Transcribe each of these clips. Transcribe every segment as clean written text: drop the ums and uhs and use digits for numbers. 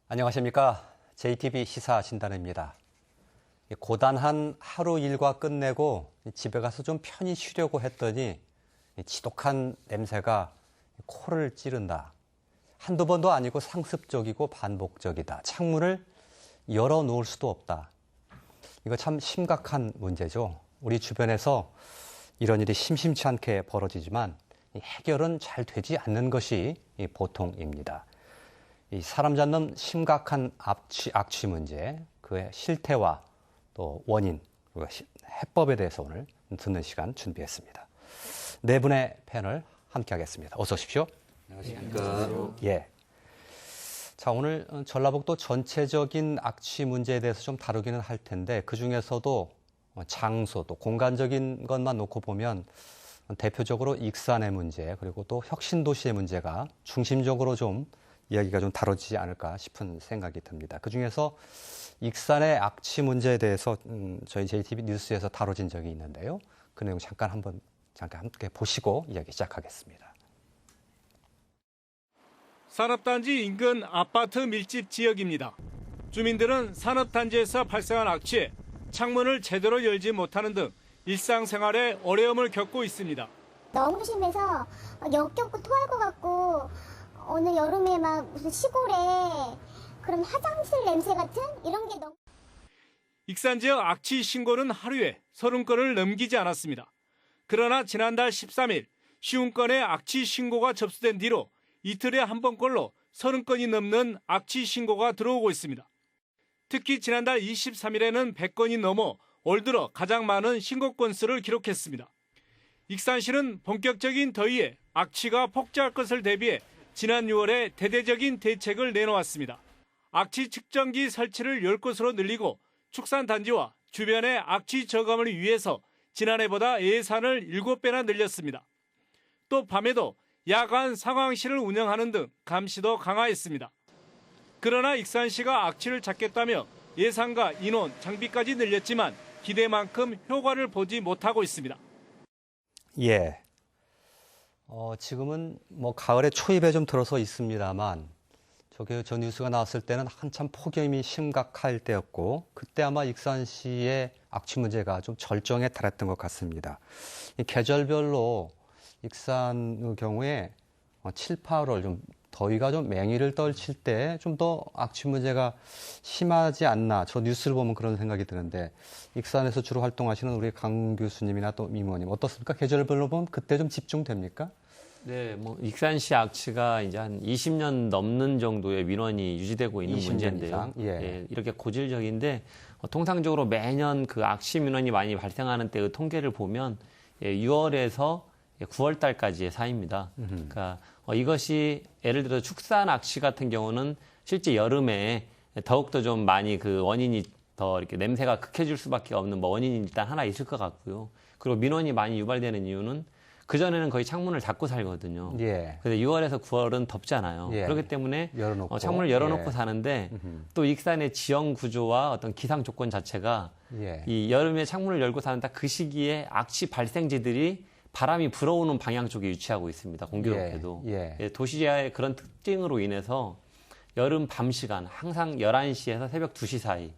안녕하십니까. JTBC 시사진단입니다. 고단한 하루 일과 끝내고 집에 가서 좀 편히 쉬려고 했더니 지독한 냄새가 코를 찌른다. 한두 번도 아니고 상습적이고 반복적이다. 창문을 열어놓을 수도 없다. 이거 참 심각한 문제죠. 우리 주변에서 이런 일이 심심치 않게 벌어지지만 해결은 잘 되지 않는 것이 보통입니다. 이 사람 잡는 심각한 악취 문제, 그의 실태와 또 원인, 그리고 해법에 대해서 오늘 듣는 시간 준비했습니다. 네 분의 패널 함께하겠습니다. 어서 오십시오. 안녕하십니까. 예. 자, 오늘 전라북도 전체적인 악취 문제에 대해서 좀 다루기는 할 텐데 그 중에서도 장소 또 공간적인 것만 놓고 보면 대표적으로 익산의 문제 그리고 또 혁신도시의 문제가 중심적으로 좀 이야기가 좀 다뤄지지 않을까 싶은 생각이 듭니다. 그중에서 익산의 악취 문제에 대해서 저희 JTB 뉴스에서 다뤄진 적이 있는데요. 그 내용 잠깐 함께 보시고 이야기 시작하겠습니다. 산업단지 인근 아파트 밀집 지역입니다. 주민들은 산업단지에서 발생한 악취에 창문을 제대로 열지 못하는 등 일상생활에 어려움을 겪고 있습니다. 너무 심해서 역겹고 토할 것 같고 오늘 여름에 막 무슨 시골에 그런 화장실 냄새 같은 이런 게 너무. 익산 지역 악취 신고는 하루에 30건을 넘기지 않았습니다. 그러나 지난달 13일 50건의 악취 신고가 접수된 뒤로 이틀에 한 번꼴로 30건이 넘는 악취 신고가 들어오고 있습니다. 특히 지난달 23일에는 100건이 넘어 올 들어 가장 많은 신고 건수를 기록했습니다. 익산시는 본격적인 더위에 악취가 폭주할 것을 대비해 지난 6월에 대대적인 대책을 내놓았습니다. 악취 측정기 설치를 10곳으로 늘리고 축산단지와 주변의 악취 저감을 위해서 지난해보다 예산을 7배나 늘렸습니다. 또 밤에도 야간 상황실을 운영하는 등 감시도 강화했습니다. 그러나 익산시가 악취를 잡겠다며 예산과 인원, 장비까지 늘렸지만 기대만큼 효과를 보지 못하고 있습니다. 예. 지금은 가을의 초입에 좀 들어서 있습니다만 저 뉴스가 나왔을 때는 한참 폭염이 심각할 때였고 그때 아마 익산시의 악취 문제가 좀 절정에 달했던 것 같습니다. 이 계절별로 익산의 경우에 7, 8월 좀 더위가 좀 맹위를 떨칠 때 좀 더 악취 문제가 심하지 않나 저 뉴스를 보면 그런 생각이 드는데 익산에서 주로 활동하시는 우리 강 교수님이나 또 이모님 어떻습니까? 계절별로 보면 그때 좀 집중됩니까? 네, 익산시 악취가 이제 한 20년 넘는 정도의 민원이 유지되고 있는 20년 문제인데요. 이상? 예. 예, 이렇게 고질적인데 통상적으로 매년 그 악취 민원이 많이 발생하는 때의 통계를 보면 6월에서 9월 달까지의 사이입니다. 그러니까 이것이 예를 들어 축산 악취 같은 경우는 실제 여름에 더욱더 좀 많이 그 원인이 더 이렇게 냄새가 극해질 수밖에 없는 원인이 일단 하나 있을 것 같고요. 그리고 민원이 많이 유발되는 이유는 그전에는 거의 창문을 닫고 살거든요. 예. 근데 6월에서 9월은 덥잖아요. 예. 그렇기 때문에 열어놓고. 창문을 열어놓고 예. 사는데 또 익산의 지형 구조와 어떤 기상 조건 자체가 예. 이 여름에 창문을 열고 사는 딱 그 시기에 악취 발생지들이 바람이 불어오는 방향 쪽에 위치하고 있습니다. 공교롭게도. 예. 도시의 그런 특징으로 인해서 여름 밤 시간 항상 11시에서 새벽 2시 사이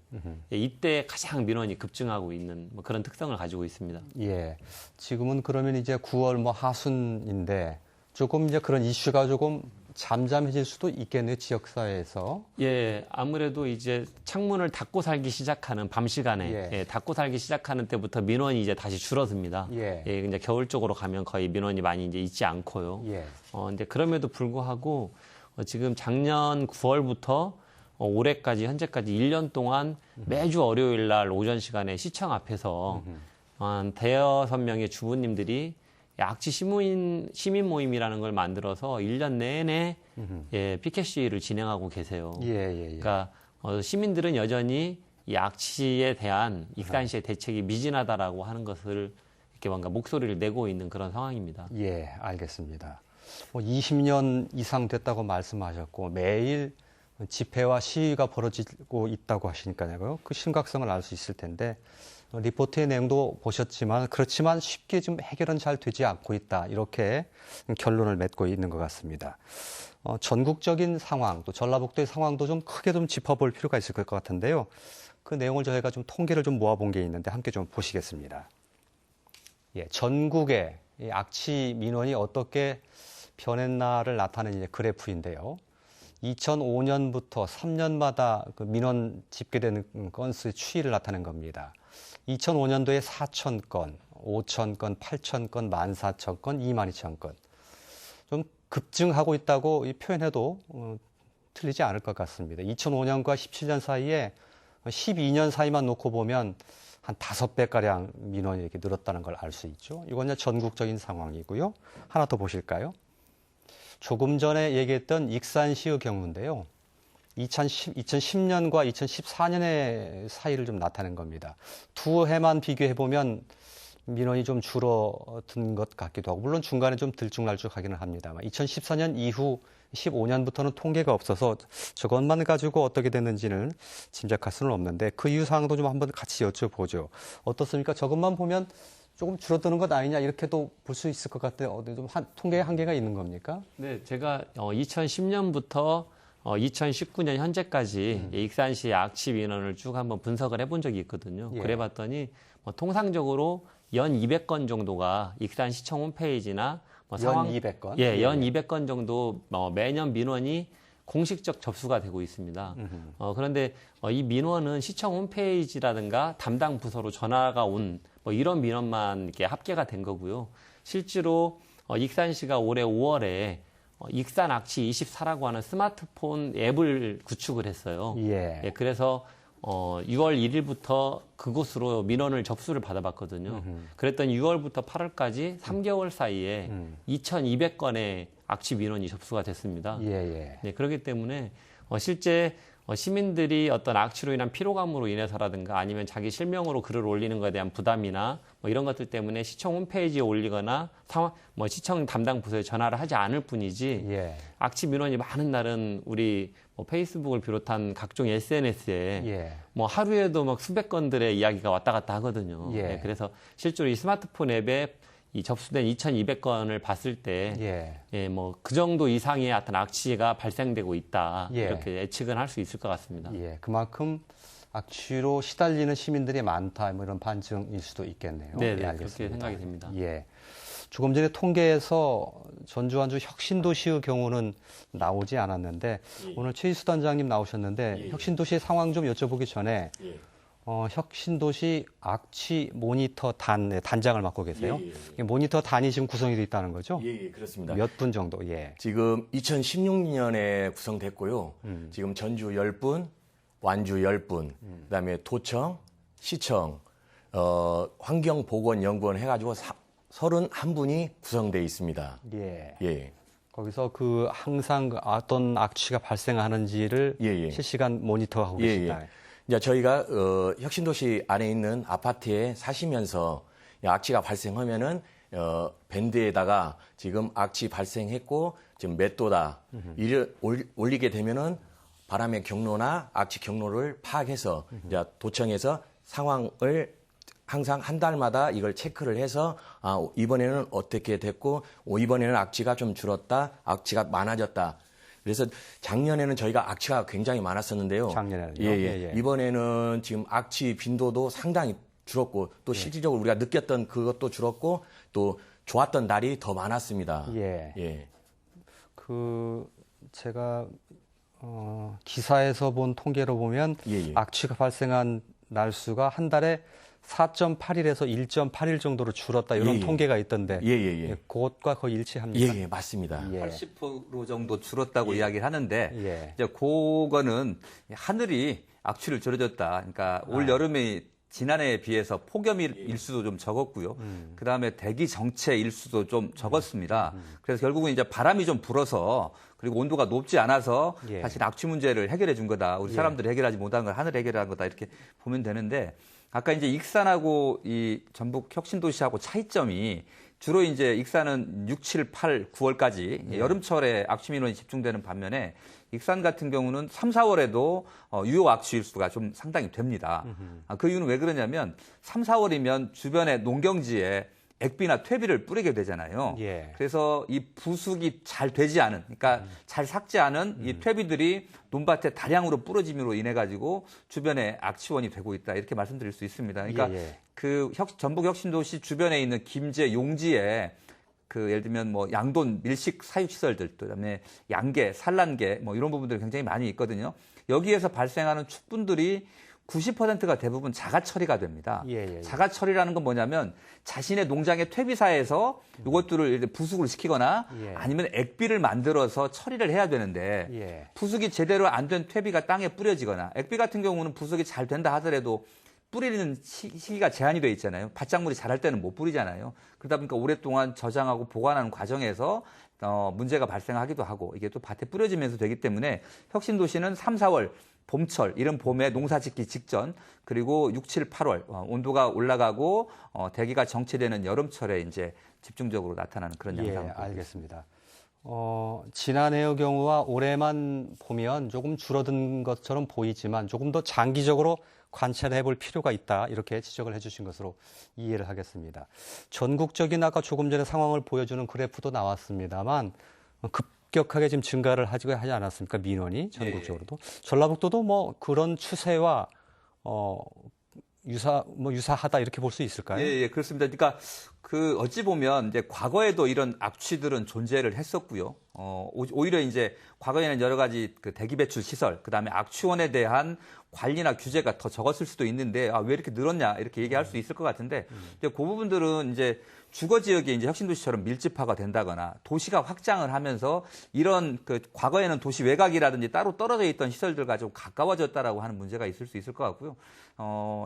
이때 가장 민원이 급증하고 있는 그런 특성을 가지고 있습니다. 예. 지금은 그러면 이제 9월 하순인데 조금 이제 그런 이슈가 조금 잠잠해질 수도 있겠네요, 지역사회에서. 예, 아무래도 이제 창문을 닫고 살기 시작하는 밤 시간에 닫고 살기 시작하는 때부터 민원이 이제 다시 줄어듭니다. 예. 이제 겨울 쪽으로 가면 거의 민원이 많이 이제 있지 않고요. 예. 근데 그럼에도 불구하고 지금 작년 9월부터 올해까지 현재까지 1년 동안 매주 월요일 날 오전 시간에 시청 앞에서 한 대여섯 명의 주부님들이 악취 시민 모임이라는 걸 만들어서 1년 내내 피켓 시위를 진행하고 계세요. 예. 그러니까 시민들은 여전히 이 악취에 대한 익산시의 대책이 미진하다라고 하는 것을 이렇게 뭔가 목소리를 내고 있는 그런 상황입니다. 예, 알겠습니다. 20년 이상 됐다고 말씀하셨고 매일 집회와 시위가 벌어지고 있다고 하시니까요. 그 심각성을 알 수 있을 텐데 리포트의 내용도 보셨지만 그렇지만 쉽게 좀 해결은 잘 되지 않고 있다. 이렇게 결론을 맺고 있는 것 같습니다. 전국적인 상황, 또 전라북도의 상황도 좀 크게 좀 짚어볼 필요가 있을 것 같은데요. 그 내용을 저희가 좀 통계를 좀 모아본 게 있는데 함께 좀 보시겠습니다. 예, 전국의 이 악취 민원이 어떻게 변했나를 나타내는 이제 그래프인데요. 2005년부터 3년마다 그 민원 집계되는 건수의 추이를 나타낸 겁니다. 2005년도에 4,000건, 5,000건, 8,000건, 14,000건, 22,000건. 좀 급증하고 있다고 표현해도 틀리지 않을 것 같습니다. 2005년과 17년 사이에 12년 사이만 놓고 보면 한 5배가량 민원이 이렇게 늘었다는 걸 알 수 있죠. 이건 전국적인 상황이고요. 하나 더 보실까요? 조금 전에 얘기했던 익산시의 경우인데요. 2010년과 2014년의 사이를 좀 나타낸 겁니다. 두 해만 비교해보면 민원이 좀 줄어든 것 같기도 하고, 물론 중간에 좀 들쭉날쭉하기는 합니다만 2014년 이후 15년부터는 통계가 없어서 저것만 가지고 어떻게 됐는지는 짐작할 수는 없는데 그 이유 사항도 좀 한번 같이 여쭤보죠. 어떻습니까? 저것만 보면 조금 줄어드는 것 아니냐 이렇게도 볼 수 있을 것 같아요. 좀 통계에 한계가 있는 겁니까? 네, 제가 2010년부터 2019년 현재까지 익산시의 악취 민원을 쭉 한번 분석을 해본 적이 있거든요. 예. 그래봤더니 통상적으로 연 200건 정도가 익산시청 홈페이지나 연 200건? 예, 연 200건 정도 매년 민원이 공식적 접수가 되고 있습니다. 그런데 이 민원은 시청 홈페이지라든가 담당 부서로 전화가 온 이런 민원만 이렇게 합계가 된 거고요. 실제로 익산시가 올해 5월에 익산 악취 24라고 하는 스마트폰 앱을 구축을 했어요. 예. 예, 그래서 6월 1일부터 그곳으로 민원을 접수를 받아봤거든요. 그랬더니 6월부터 8월까지 3개월 사이에 2,200건의 악취 민원이 접수가 됐습니다. 예, 예. 네, 그렇기 때문에 실제 시민들이 어떤 악취로 인한 피로감으로 인해서라든가 아니면 자기 실명으로 글을 올리는 것에 대한 부담이나 이런 것들 때문에 시청 홈페이지에 올리거나 시청 담당 부서에 전화를 하지 않을 뿐이지 예. 악취 민원이 많은 날은 우리 페이스북을 비롯한 각종 SNS에 예. 하루에도 막 수백 건들의 이야기가 왔다 갔다 하거든요. 예. 네, 그래서 실제로 이 스마트폰 앱에 이 접수된 2,200건을 봤을 때, 예. 그 정도 이상의 어떤 악취가 발생되고 있다. 예. 이렇게 예측은 할 수 있을 것 같습니다. 예. 그만큼 악취로 시달리는 시민들이 많다, 이런 반증일 수도 있겠네요. 네, 예, 그렇게 알겠습니다. 생각이 됩니다. 예. 조금 전에 통계에서 전주 완주 혁신도시의 경우는 나오지 않았는데 오늘 최희수 단장님 나오셨는데 혁신도시의 상황 좀 여쭤보기 전에 혁신도시 악취 모니터 단장을 맡고 계세요. 모니터 단이 지금 구성이 되어 있다는 거죠? 예, 그렇습니다. 몇 분 정도? 예. 지금 2016년에 구성됐고요. 지금 전주 10분, 완주 10분, 그다음에 도청, 시청, 환경보건연구원 해가지고 31분이 구성되어 있습니다. 예. 예. 거기서 항상 어떤 악취가 발생하는지를 실시간 모니터하고 계시다. 이제 저희가 혁신도시 안에 있는 아파트에 사시면서 악취가 발생하면은 밴드에다가 지금 악취 발생했고 지금 몇 도다 이를 올리게 되면은 바람의 경로나 악취 경로를 파악해서 이제 도청에서 상황을 항상 한 달마다 이걸 체크를 해서 이번에는 어떻게 됐고 이번에는 악취가 좀 줄었다, 악취가 많아졌다. 그래서 작년에는 저희가 악취가 굉장히 많았었는데요. 작년에는요? 예. 이번에는 지금 악취 빈도도 상당히 줄었고 또 실질적으로 우리가 느꼈던 그것도 줄었고 또 좋았던 날이 더 많았습니다. 예. 제가 기사에서 본 통계로 보면 악취가 발생한 날수가 한 달에 4.8일에서 1.8일 정도로 줄었다 이런 통계가 있던데 그것과 거의 일치합니까? 예, 맞습니다. 80% 정도 줄었다고 이야기를 하는데 이제 그거는 하늘이 악취를 줄여줬다. 그러니까 올 여름에 지난해에 비해서 폭염 일수도 좀 적었고요. 그다음에 대기 정체 일수도 좀 적었습니다. 그래서 결국은 이제 바람이 좀 불어서 그리고 온도가 높지 않아서 사실 악취 문제를 해결해 준 거다. 우리 사람들이 해결하지 못한 걸 하늘이 해결한 거다. 이렇게 보면 되는데 아까 이제 익산하고 이 전북 혁신도시하고 차이점이 주로 이제 익산은 6, 7, 8, 9월까지 여름철에 악취 민원이 집중되는 반면에 익산 같은 경우는 3, 4월에도 유효 악취 일수가 좀 상당히 됩니다. 그 이유는 왜 그러냐면 3, 4월이면 주변의 농경지에 액비나 퇴비를 뿌리게 되잖아요. 예. 그래서 이 부숙이 잘 되지 않은, 그러니까 잘 삭지 않은 이 퇴비들이 논밭에 다량으로 뿌려짐으로 인해 가지고 주변에 악취원이 되고 있다, 이렇게 말씀드릴 수 있습니다. 그러니까 그 전북 혁신도시 주변에 있는 김제, 용지에 그 예를 들면 뭐 양돈 밀식 사육 시설들, 또 그다음에 양계, 산란계 뭐 이런 부분들이 굉장히 많이 있거든요. 여기에서 발생하는 축분들이 90%가 대부분 자가 처리가 됩니다. 자가 처리라는 건 뭐냐면 자신의 농장의 퇴비사에서 이것들을 부숙을 시키거나 아니면 액비를 만들어서 처리를 해야 되는데 부숙이 제대로 안 된 퇴비가 땅에 뿌려지거나, 액비 같은 경우는 부숙이 잘 된다 하더라도 뿌리는 시기가 제한이 돼 있잖아요. 밭작물이 자랄 때는 못 뿌리잖아요. 그러다 보니까 오랫동안 저장하고 보관하는 과정에서 문제가 발생하기도 하고, 이게 또 밭에 뿌려지면서 되기 때문에 혁신도시는 3, 4월 봄철, 이른 봄에 농사 짓기 직전, 그리고 6, 7, 8월 온도가 올라가고 대기가 정체되는 여름철에 이제 집중적으로 나타나는 그런 양상을 보고 알겠습니다. 지난해의 경우와 올해만 보면 조금 줄어든 것처럼 보이지만 조금 더 장기적으로 관찰해 볼 필요가 있다, 이렇게 지적을 해 주신 것으로 이해를 하겠습니다. 전국적인 아까 조금 전에 상황을 보여주는 그래프도 나왔습니다만 급격하게 지금 증가를 하지 않았습니까? 민원이 전국적으로도. 전라북도도 뭐 그런 추세와 유사하다, 이렇게 볼 수 있을까요? 예, 그렇습니다. 그러니까 그 어찌 보면 이제 과거에도 이런 악취들은 존재를 했었고요. 오히려 이제 과거에는 여러 가지 그 대기 배출 시설, 그다음에 악취원에 대한 관리나 규제가 더 적었을 수도 있는데, 왜 이렇게 늘었냐, 이렇게 얘기할 수 있을 것 같은데, 이제 그 부분들은 이제 주거 지역에 이제 혁신도시처럼 밀집화가 된다거나 도시가 확장을 하면서 이런 그 과거에는 도시 외곽이라든지 따로 떨어져 있던 시설들과 좀 가까워졌다라고 하는 문제가 있을 수 있을 것 같고요.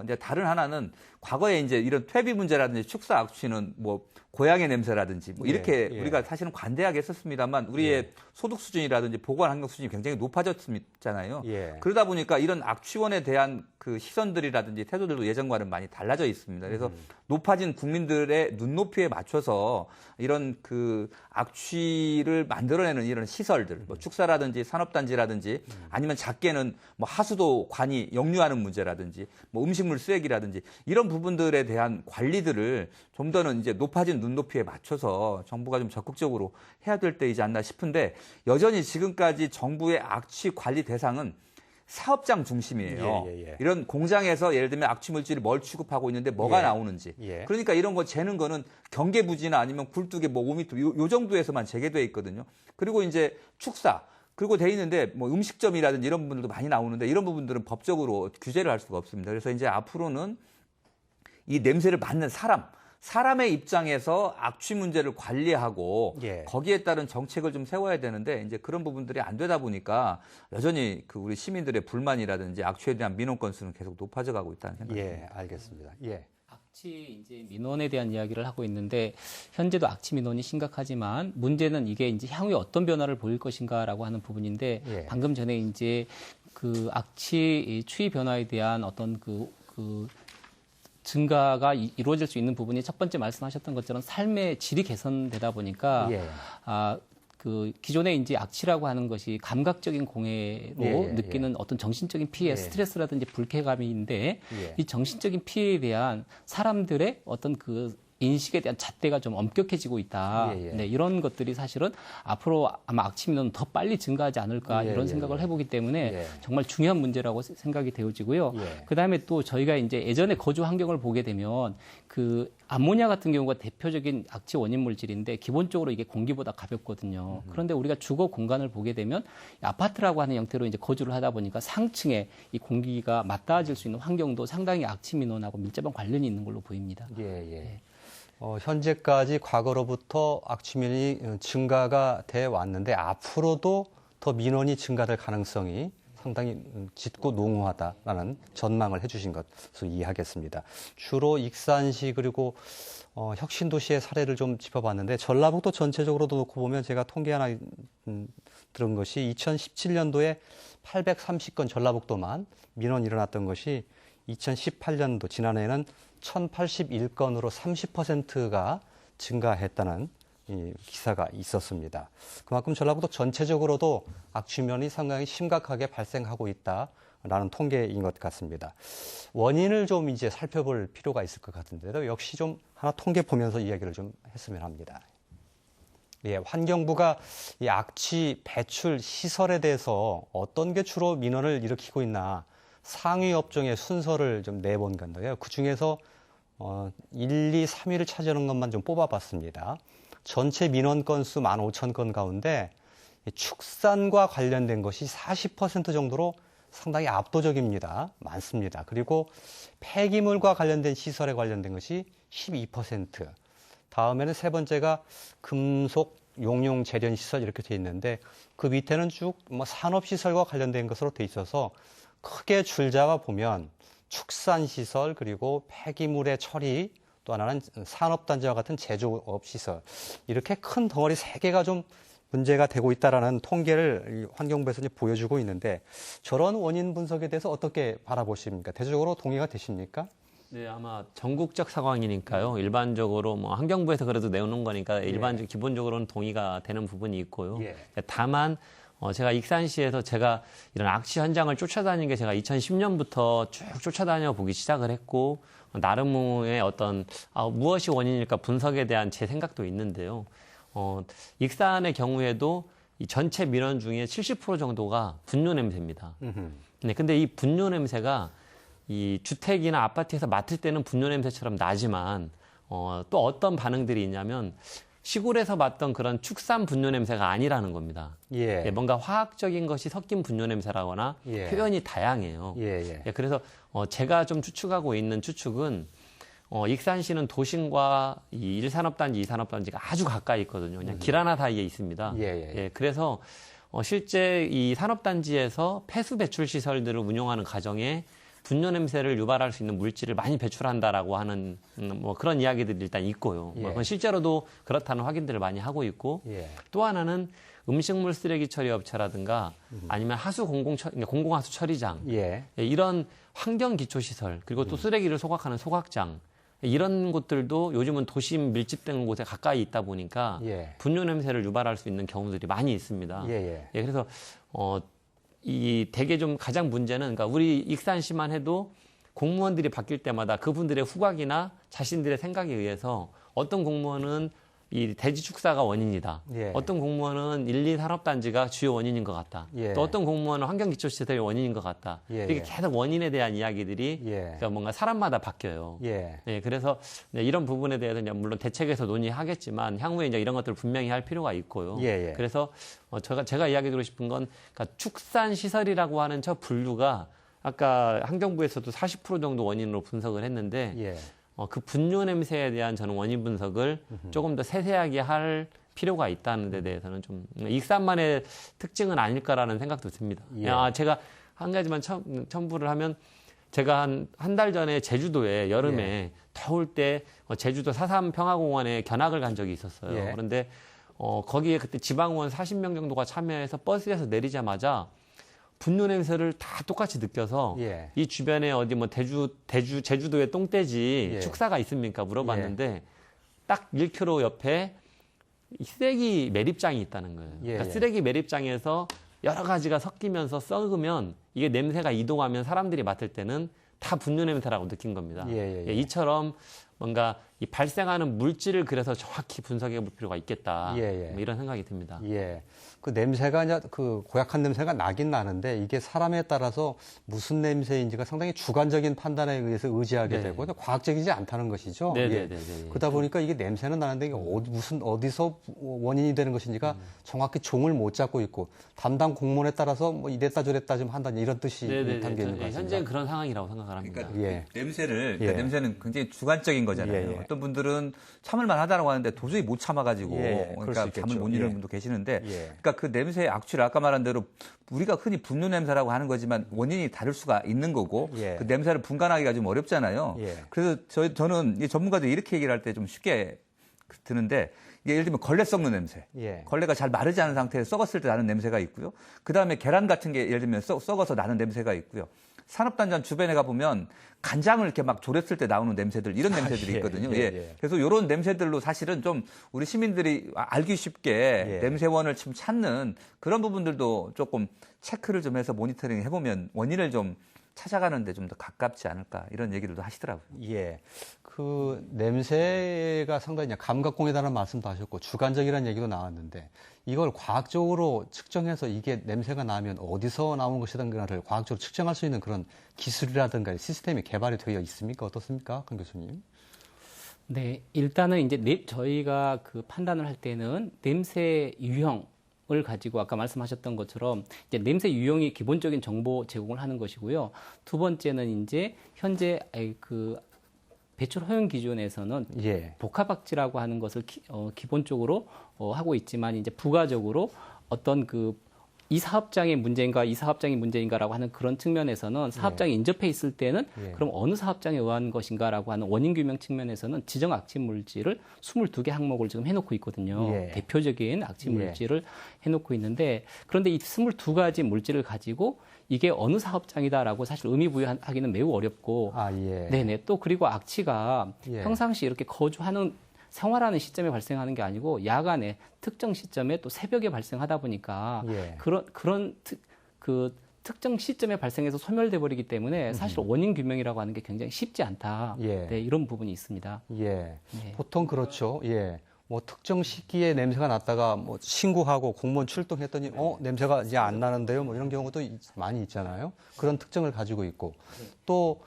이제 다른 하나는 과거에 이제 이런 퇴비 문제라든지 축사 악취는 뭐 고향의 냄새라든지 뭐 이렇게 우리가 사실은 관대하게 했었습니다만, 우리의 소득 수준이라든지 보건 환경 수준이 굉장히 높아졌잖아요. 그러다 보니까 이런 악취원에 대한 그 시선들이라든지 태도들도 예전과는 많이 달라져 있습니다. 그래서 높아진 국민들의 눈높이에 맞춰서 이런 그 악취를 만들어내는 이런 시설들, 뭐 축사라든지 산업단지라든지 아니면 작게는 뭐 하수도 관이 역류하는 문제라든지 뭐 음식물 쓰레기라든지 이런 부분들에 대한 관리들을 좀 더는 이제 높아진 눈높이에 맞춰서 정부가 좀 적극적으로 해야 될 때이지 않나 싶은데, 여전히 지금까지 정부의 악취 관리 대상은 사업장 중심이에요. 이런 공장에서 예를 들면 악취 물질을 뭘 취급하고 있는데 뭐가 나오는지. 그러니까 이런 거 재는 거는 경계부지나 아니면 굴뚝에 뭐 5m 요 정도에서만 재개돼 있거든요. 그리고 이제 축사, 그리고 돼 있는데 뭐 음식점이라든지 이런 부분들도 많이 나오는데 이런 부분들은 법적으로 규제를 할 수가 없습니다. 그래서 이제 앞으로는 이 냄새를 맡는 사람의 입장에서 악취 문제를 관리하고 거기에 따른 정책을 좀 세워야 되는데, 이제 그런 부분들이 안 되다 보니까 여전히 그 우리 시민들의 불만이라든지 악취에 대한 민원 건수는 계속 높아져 가고 있다는 생각입니다. 알겠습니다. 악취 이제 민원에 대한 이야기를 하고 있는데, 현재도 악취 민원이 심각하지만 문제는 이게 이제 향후에 어떤 변화를 보일 것인가라고 하는 부분인데, 방금 전에 이제 그 악취 추이 변화에 대한 어떤 그 증가가 이루어질 수 있는 부분이 첫 번째 말씀하셨던 것처럼 삶의 질이 개선되다 보니까 그 기존에 이제 악취라고 하는 것이 감각적인 공해로 느끼는 어떤 정신적인 피해, 스트레스라든지 불쾌감인데 이 정신적인 피해에 대한 사람들의 어떤 그 인식에 대한 잣대가 좀 엄격해지고 있다. 네, 이런 것들이 사실은 앞으로 아마 악취 민원은 더 빨리 증가하지 않을까 이런 생각을 해보기 때문에 정말 중요한 문제라고 생각이 되어지고요. 그다음에 또 저희가 이제 예전에 거주 환경을 보게 되면 그 암모니아 같은 경우가 대표적인 악취 원인 물질인데 기본적으로 이게 공기보다 가볍거든요. 그런데 우리가 주거 공간을 보게 되면 아파트라고 하는 형태로 이제 거주를 하다 보니까 상층에 이 공기가 맞닿아질 수 있는 환경도 상당히 악취 민원하고 밀접한 관련이 있는 걸로 보입니다. 현재까지 과거로부터 악취 민원이 증가가 돼 왔는데 앞으로도 더 민원이 증가될 가능성이 상당히 짙고 농후하다라는 전망을 해주신 것으로 이해하겠습니다. 주로 익산시 그리고 혁신도시의 사례를 좀 짚어봤는데, 전라북도 전체적으로도 놓고 보면 제가 통계 하나 들은 것이 2017년도에 830건 전라북도만 민원이 일어났던 것이 2018년도 지난해에는 1081건으로 30%가 증가했다는 이 기사가 있었습니다. 그만큼 전라북도 전체적으로도 악취면이 상당히 심각하게 발생하고 있다라는 통계인 것 같습니다. 원인을 좀 이제 살펴볼 필요가 있을 것 같은데요. 역시 좀 하나 통계 보면서 이야기를 좀 했으면 합니다. 예, 환경부가 이 악취 배출 시설에 대해서 어떤 게 주로 민원을 일으키고 있나 상위 업종의 순서를 좀 내본 건데요. 그 중에서 1, 2, 3위를 차지하는 것만 좀 뽑아봤습니다. 전체 민원 건수 15,000건 가운데 축산과 관련된 것이 40% 정도로 상당히 압도적입니다. 많습니다. 그리고 폐기물과 관련된 시설에 관련된 것이 12%. 다음에는 세 번째가 금속 용융 재련 시설 이렇게 돼 있는데 그 밑에는 쭉 뭐 산업 시설과 관련된 것으로 돼 있어서 크게 줄 잡아 보면 축산 시설 그리고 폐기물의 처리 또 하나는 산업단지와 같은 제조업 시설 이렇게 큰 덩어리 세 개가 좀 문제가 되고 있다라는 통계를 환경부에서 이제 보여주고 있는데 저런 원인 분석에 대해서 어떻게 바라보십니까? 대체적으로 동의가 되십니까? 네, 아마 전국적 상황이니까요. 일반적으로 뭐 환경부에서 그래도 내놓는 거니까 일반적 기본적으로는 동의가 되는 부분이 있고요. 예. 다만 제가 익산시에서 제가 이런 악취 현장을 쫓아다니는 게 제가 2010년부터 쭉 쫓아다녀 보기 시작을 했고 나름의 어떤 무엇이 원인일까 분석에 대한 제 생각도 있는데요. 익산의 경우에도 이 전체 민원 중에 70% 정도가 분뇨 냄새입니다. 네, 근데 이 분뇨 냄새가 이 주택이나 아파트에서 맡을 때는 분뇨 냄새처럼 나지만 또 어떤 반응들이 있냐면 시골에서 맡던 그런 축산 분뇨 냄새가 아니라는 겁니다. 예. 예, 뭔가 화학적인 것이 섞인 분뇨 냄새라거나 예. 표현이 다양해요. 예. 예, 그래서 제가 좀 추측하고 있는 추측은 익산시는 도심과 이 1산업단지, 2산업단지가 아주 가까이 있거든요. 그냥 길 하나 사이에 있습니다. 예, 그래서 실제 이 산업단지에서 폐수 배출 시설들을 운용하는 과정에 분뇨 냄새를 유발할 수 있는 물질을 많이 배출한다라고 하는 뭐 그런 이야기들이 일단 있고요. 예. 뭐 그건 실제로도 그렇다는 확인들을 많이 하고 있고 예. 또 하나는 음식물 쓰레기 처리 업체라든가 아니면 하수 공공하수 처리장 예. 이런 환경 기초 시설 그리고 또 쓰레기를 소각하는 소각장 이런 곳들도 요즘은 도심 밀집된 곳에 가까이 있다 보니까 예. 분뇨 냄새를 유발할 수 있는 경우들이 많이 있습니다. 예. 그래서 이 되게 좀 가장 문제는 그러니까 우리 익산시만 해도 공무원들이 바뀔 때마다 그분들의 후각이나 자신들의 생각에 의해서 어떤 공무원은 이 대지 축사가 원인이다. 예. 어떤 공무원은 1, 2 산업단지가 주요 원인인 것 같다. 예. 또 어떤 공무원은 환경기초시설이 원인인 것 같다. 예. 이렇게 계속 원인에 대한 이야기들이 예. 그러니까 뭔가 사람마다 바뀌어요. 예. 네, 그래서 이런 부분에 대해서 이제 물론 대책에서 논의하겠지만 향후에 이제 이런 것들을 분명히 할 필요가 있고요. 예. 그래서 제가 이야기 드리고 싶은 건 그러니까 축산 시설이라고 하는 저 분류가 아까 환경부에서도 40% 정도 원인으로 분석을 했는데 예. 그 분뇨 냄새에 대한 저는 원인 분석을 조금 더 세세하게 할 필요가 있다는 데 대해서는 좀 익산만의 특징은 아닐까라는 생각도 듭니다. 예. 제가 한 가지만 첨부를 하면 제가 한 달 전에 제주도에 여름에 예. 더울 때 제주도 4.3 평화공원에 견학을 간 적이 있었어요. 예. 그런데 거기에 그때 지방의원 40명 정도가 참여해서 버스에서 내리자마자 분뇨 냄새를 다 똑같이 느껴서 예. 이 주변에 어디 뭐 제주도에 똥돼지 예. 축사가 있습니까? 물어봤는데 딱 1km 옆에 이 쓰레기 매립장이 있다는 거예요. 그러니까 쓰레기 매립장에서 여러 가지가 섞이면서 썩으면 이게 냄새가 이동하면 사람들이 맡을 때는 다 분뇨 냄새라고 느낀 겁니다. 이처럼 뭔가 이 발생하는 물질을 그래서 정확히 분석해 볼 필요가 있겠다. 뭐 이런 생각이 듭니다. 예. 그 냄새가 이제 그 고약한 냄새가 나긴 나는데 이게 사람에 따라서 무슨 냄새인지가 상당히 주관적인 판단에 의해서 의지하게 네. 되고 과학적이지 않다는 것이죠. 네네네. 그러다 보니까 이게 냄새는 나는데 이게 어디서 원인이 되는 것인지가 정확히 종을 못 잡고 있고 담당 공무원에 따라서 뭐 이랬다 저랬다 좀 한다는 이런 뜻이 담겨 있는 것 같습니다. 현재는 그런 상황이라고 생각을 합니다. 그러니까 냄새는 굉장히 주관적인 거잖아요. 어떤 분들은 참을만 하다라고 하는데 도저히 못 참아가지고 그러니까 잠을 못 이루는 분도 계시는데 그러니까 그 냄새의 악취를 아까 말한 대로 우리가 흔히 분뇨 냄새라고 하는 거지만 원인이 다를 수가 있는 거고 그 냄새를 분간하기가 좀 어렵잖아요. 그래서 저는 이 전문가들이 이렇게 얘기를 할 때 좀 쉽게 드는데 이게 예를 들면 걸레 썩는 냄새. 걸레가 잘 마르지 않은 상태에서 썩었을 때 나는 냄새가 있고요. 그다음에 계란 같은 게 예를 들면 썩어서 나는 냄새가 있고요. 산업단지 주변에 가보면 간장을 이렇게 막 졸였을 때 나오는 냄새들, 이런 냄새들이 있거든요. 예. 그래서 이런 냄새들로 사실은 좀 우리 시민들이 알기 쉽게 냄새원을 좀 찾는 그런 부분들도 조금 체크를 좀 해서 모니터링 해보면 원인을 좀 찾아가는데 좀 더 가깝지 않을까, 이런 얘기들도 하시더라고요. 예. 그 냄새가 상당히 감각공해라는 말씀도 하셨고 주관적이라는 얘기도 나왔는데 이걸 과학적으로 측정해서 이게 냄새가 나면 어디서 나오는 것이든가를 과학적으로 측정할 수 있는 그런 기술이라든가 시스템이 개발이 되어 있습니까? 어떻습니까? 강 교수님? 네, 일단은 이제 저희가 그 판단을 할 때는 냄새 유형 을 가지고 아까 말씀하셨던 것처럼 이제 냄새 유형이 기본적인 정보 제공을 하는 것이고요. 두 번째는 이제 현재 그 배출 허용 기준에서는 복합악취라고 하는 것을 기본적으로 하고 있지만 이제 부가적으로 어떤 이 사업장의 문제인가 이 사업장의 문제인가라고 하는 그런 측면에서는 사업장이 인접해 있을 때는 그럼 어느 사업장에 의한 것인가라고 하는 원인 규명 측면에서는 지정 악취 물질을 22개 항목을 지금 해놓고 있거든요. 대표적인 악취 물질을 해놓고 있는데 그런데 이 22가지 물질을 가지고 이게 어느 사업장이다라고 사실 의미 부여하기는 매우 어렵고 네네 또 그리고 악취가 평상시 이렇게 거주하는 생활하는 시점에 발생하는 게 아니고 야간에 특정 시점에 또 새벽에 발생하다 보니까 그런 특정 시점에 발생해서 소멸돼 버리기 때문에 사실 원인 규명이라고 하는 게 굉장히 쉽지 않다. 네, 이런 부분이 있습니다. 보통 그렇죠. 뭐 특정 시기에 냄새가 났다가 뭐 신고하고 공무원 출동했더니 냄새가 이제 안 나는데요. 뭐 이런 경우도 많이 있잖아요. 그런 특징을 가지고 있고 또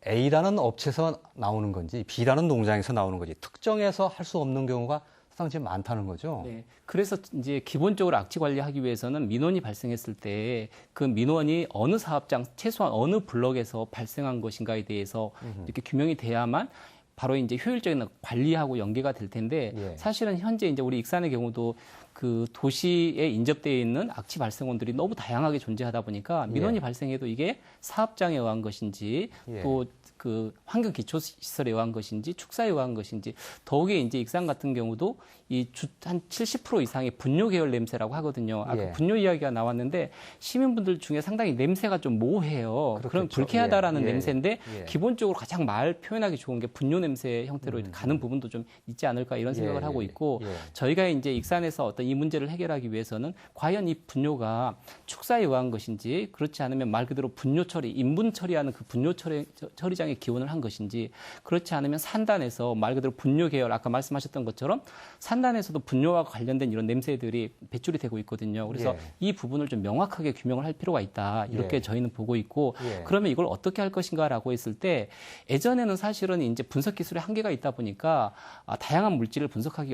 A라는 업체에서 나오는 건지 B라는 농장에서 나오는 건지 특정해서 할 수 없는 경우가 상당히 많다는 거죠. 네. 그래서 이제 기본적으로 악취 관리하기 위해서는 민원이 발생했을 때 그 민원이 어느 사업장, 최소한 어느 블럭에서 발생한 것인가에 대해서 이렇게 규명이 돼야만 바로 이제 효율적인 관리하고 연계가 될 텐데 사실은 현재 이제 우리 익산의 경우도 그 도시에 인접되어 있는 악취 발생원들이 너무 다양하게 존재하다 보니까 민원이 발생해도 이게 사업장에 의한 것인지 또 그 환경 기초 시설에 의한 것인지 축사에 의한 것인지 더욱이 이제 익산 같은 경우도 이 한 70% 이상의 분뇨 계열 냄새라고 하거든요. 아까 분뇨 이야기가 나왔는데 시민분들 중에 상당히 냄새가 좀 모호해요. 그럼 불쾌하다라는 냄새인데 기본적으로 가장 말 표현하기 좋은 게 분뇨 냄새 형태로 가는 부분도 좀 있지 않을까 이런 생각을 하고 있고 저희가 이제 익산에서 어떤 이 문제를 해결하기 위해서는 과연 이 분뇨가 축사에 의한 것인지 그렇지 않으면 말 그대로 분뇨 처리, 인분 처리하는 그 분뇨 처리장에 기원을 한 것인지 그렇지 않으면 산단에서 말 그대로 분뇨 계열 아까 말씀하셨던 것처럼 산단에서도 분뇨와 관련된 이런 냄새들이 배출이 되고 있거든요. 그래서 이 부분을 좀 명확하게 규명을 할 필요가 있다. 이렇게 저희는 보고 있고 그러면 이걸 어떻게 할 것인가라고 했을 때 예전에는 사실은 이제 분석 기술에 한계가 있다 보니까 다양한 물질을 분석하기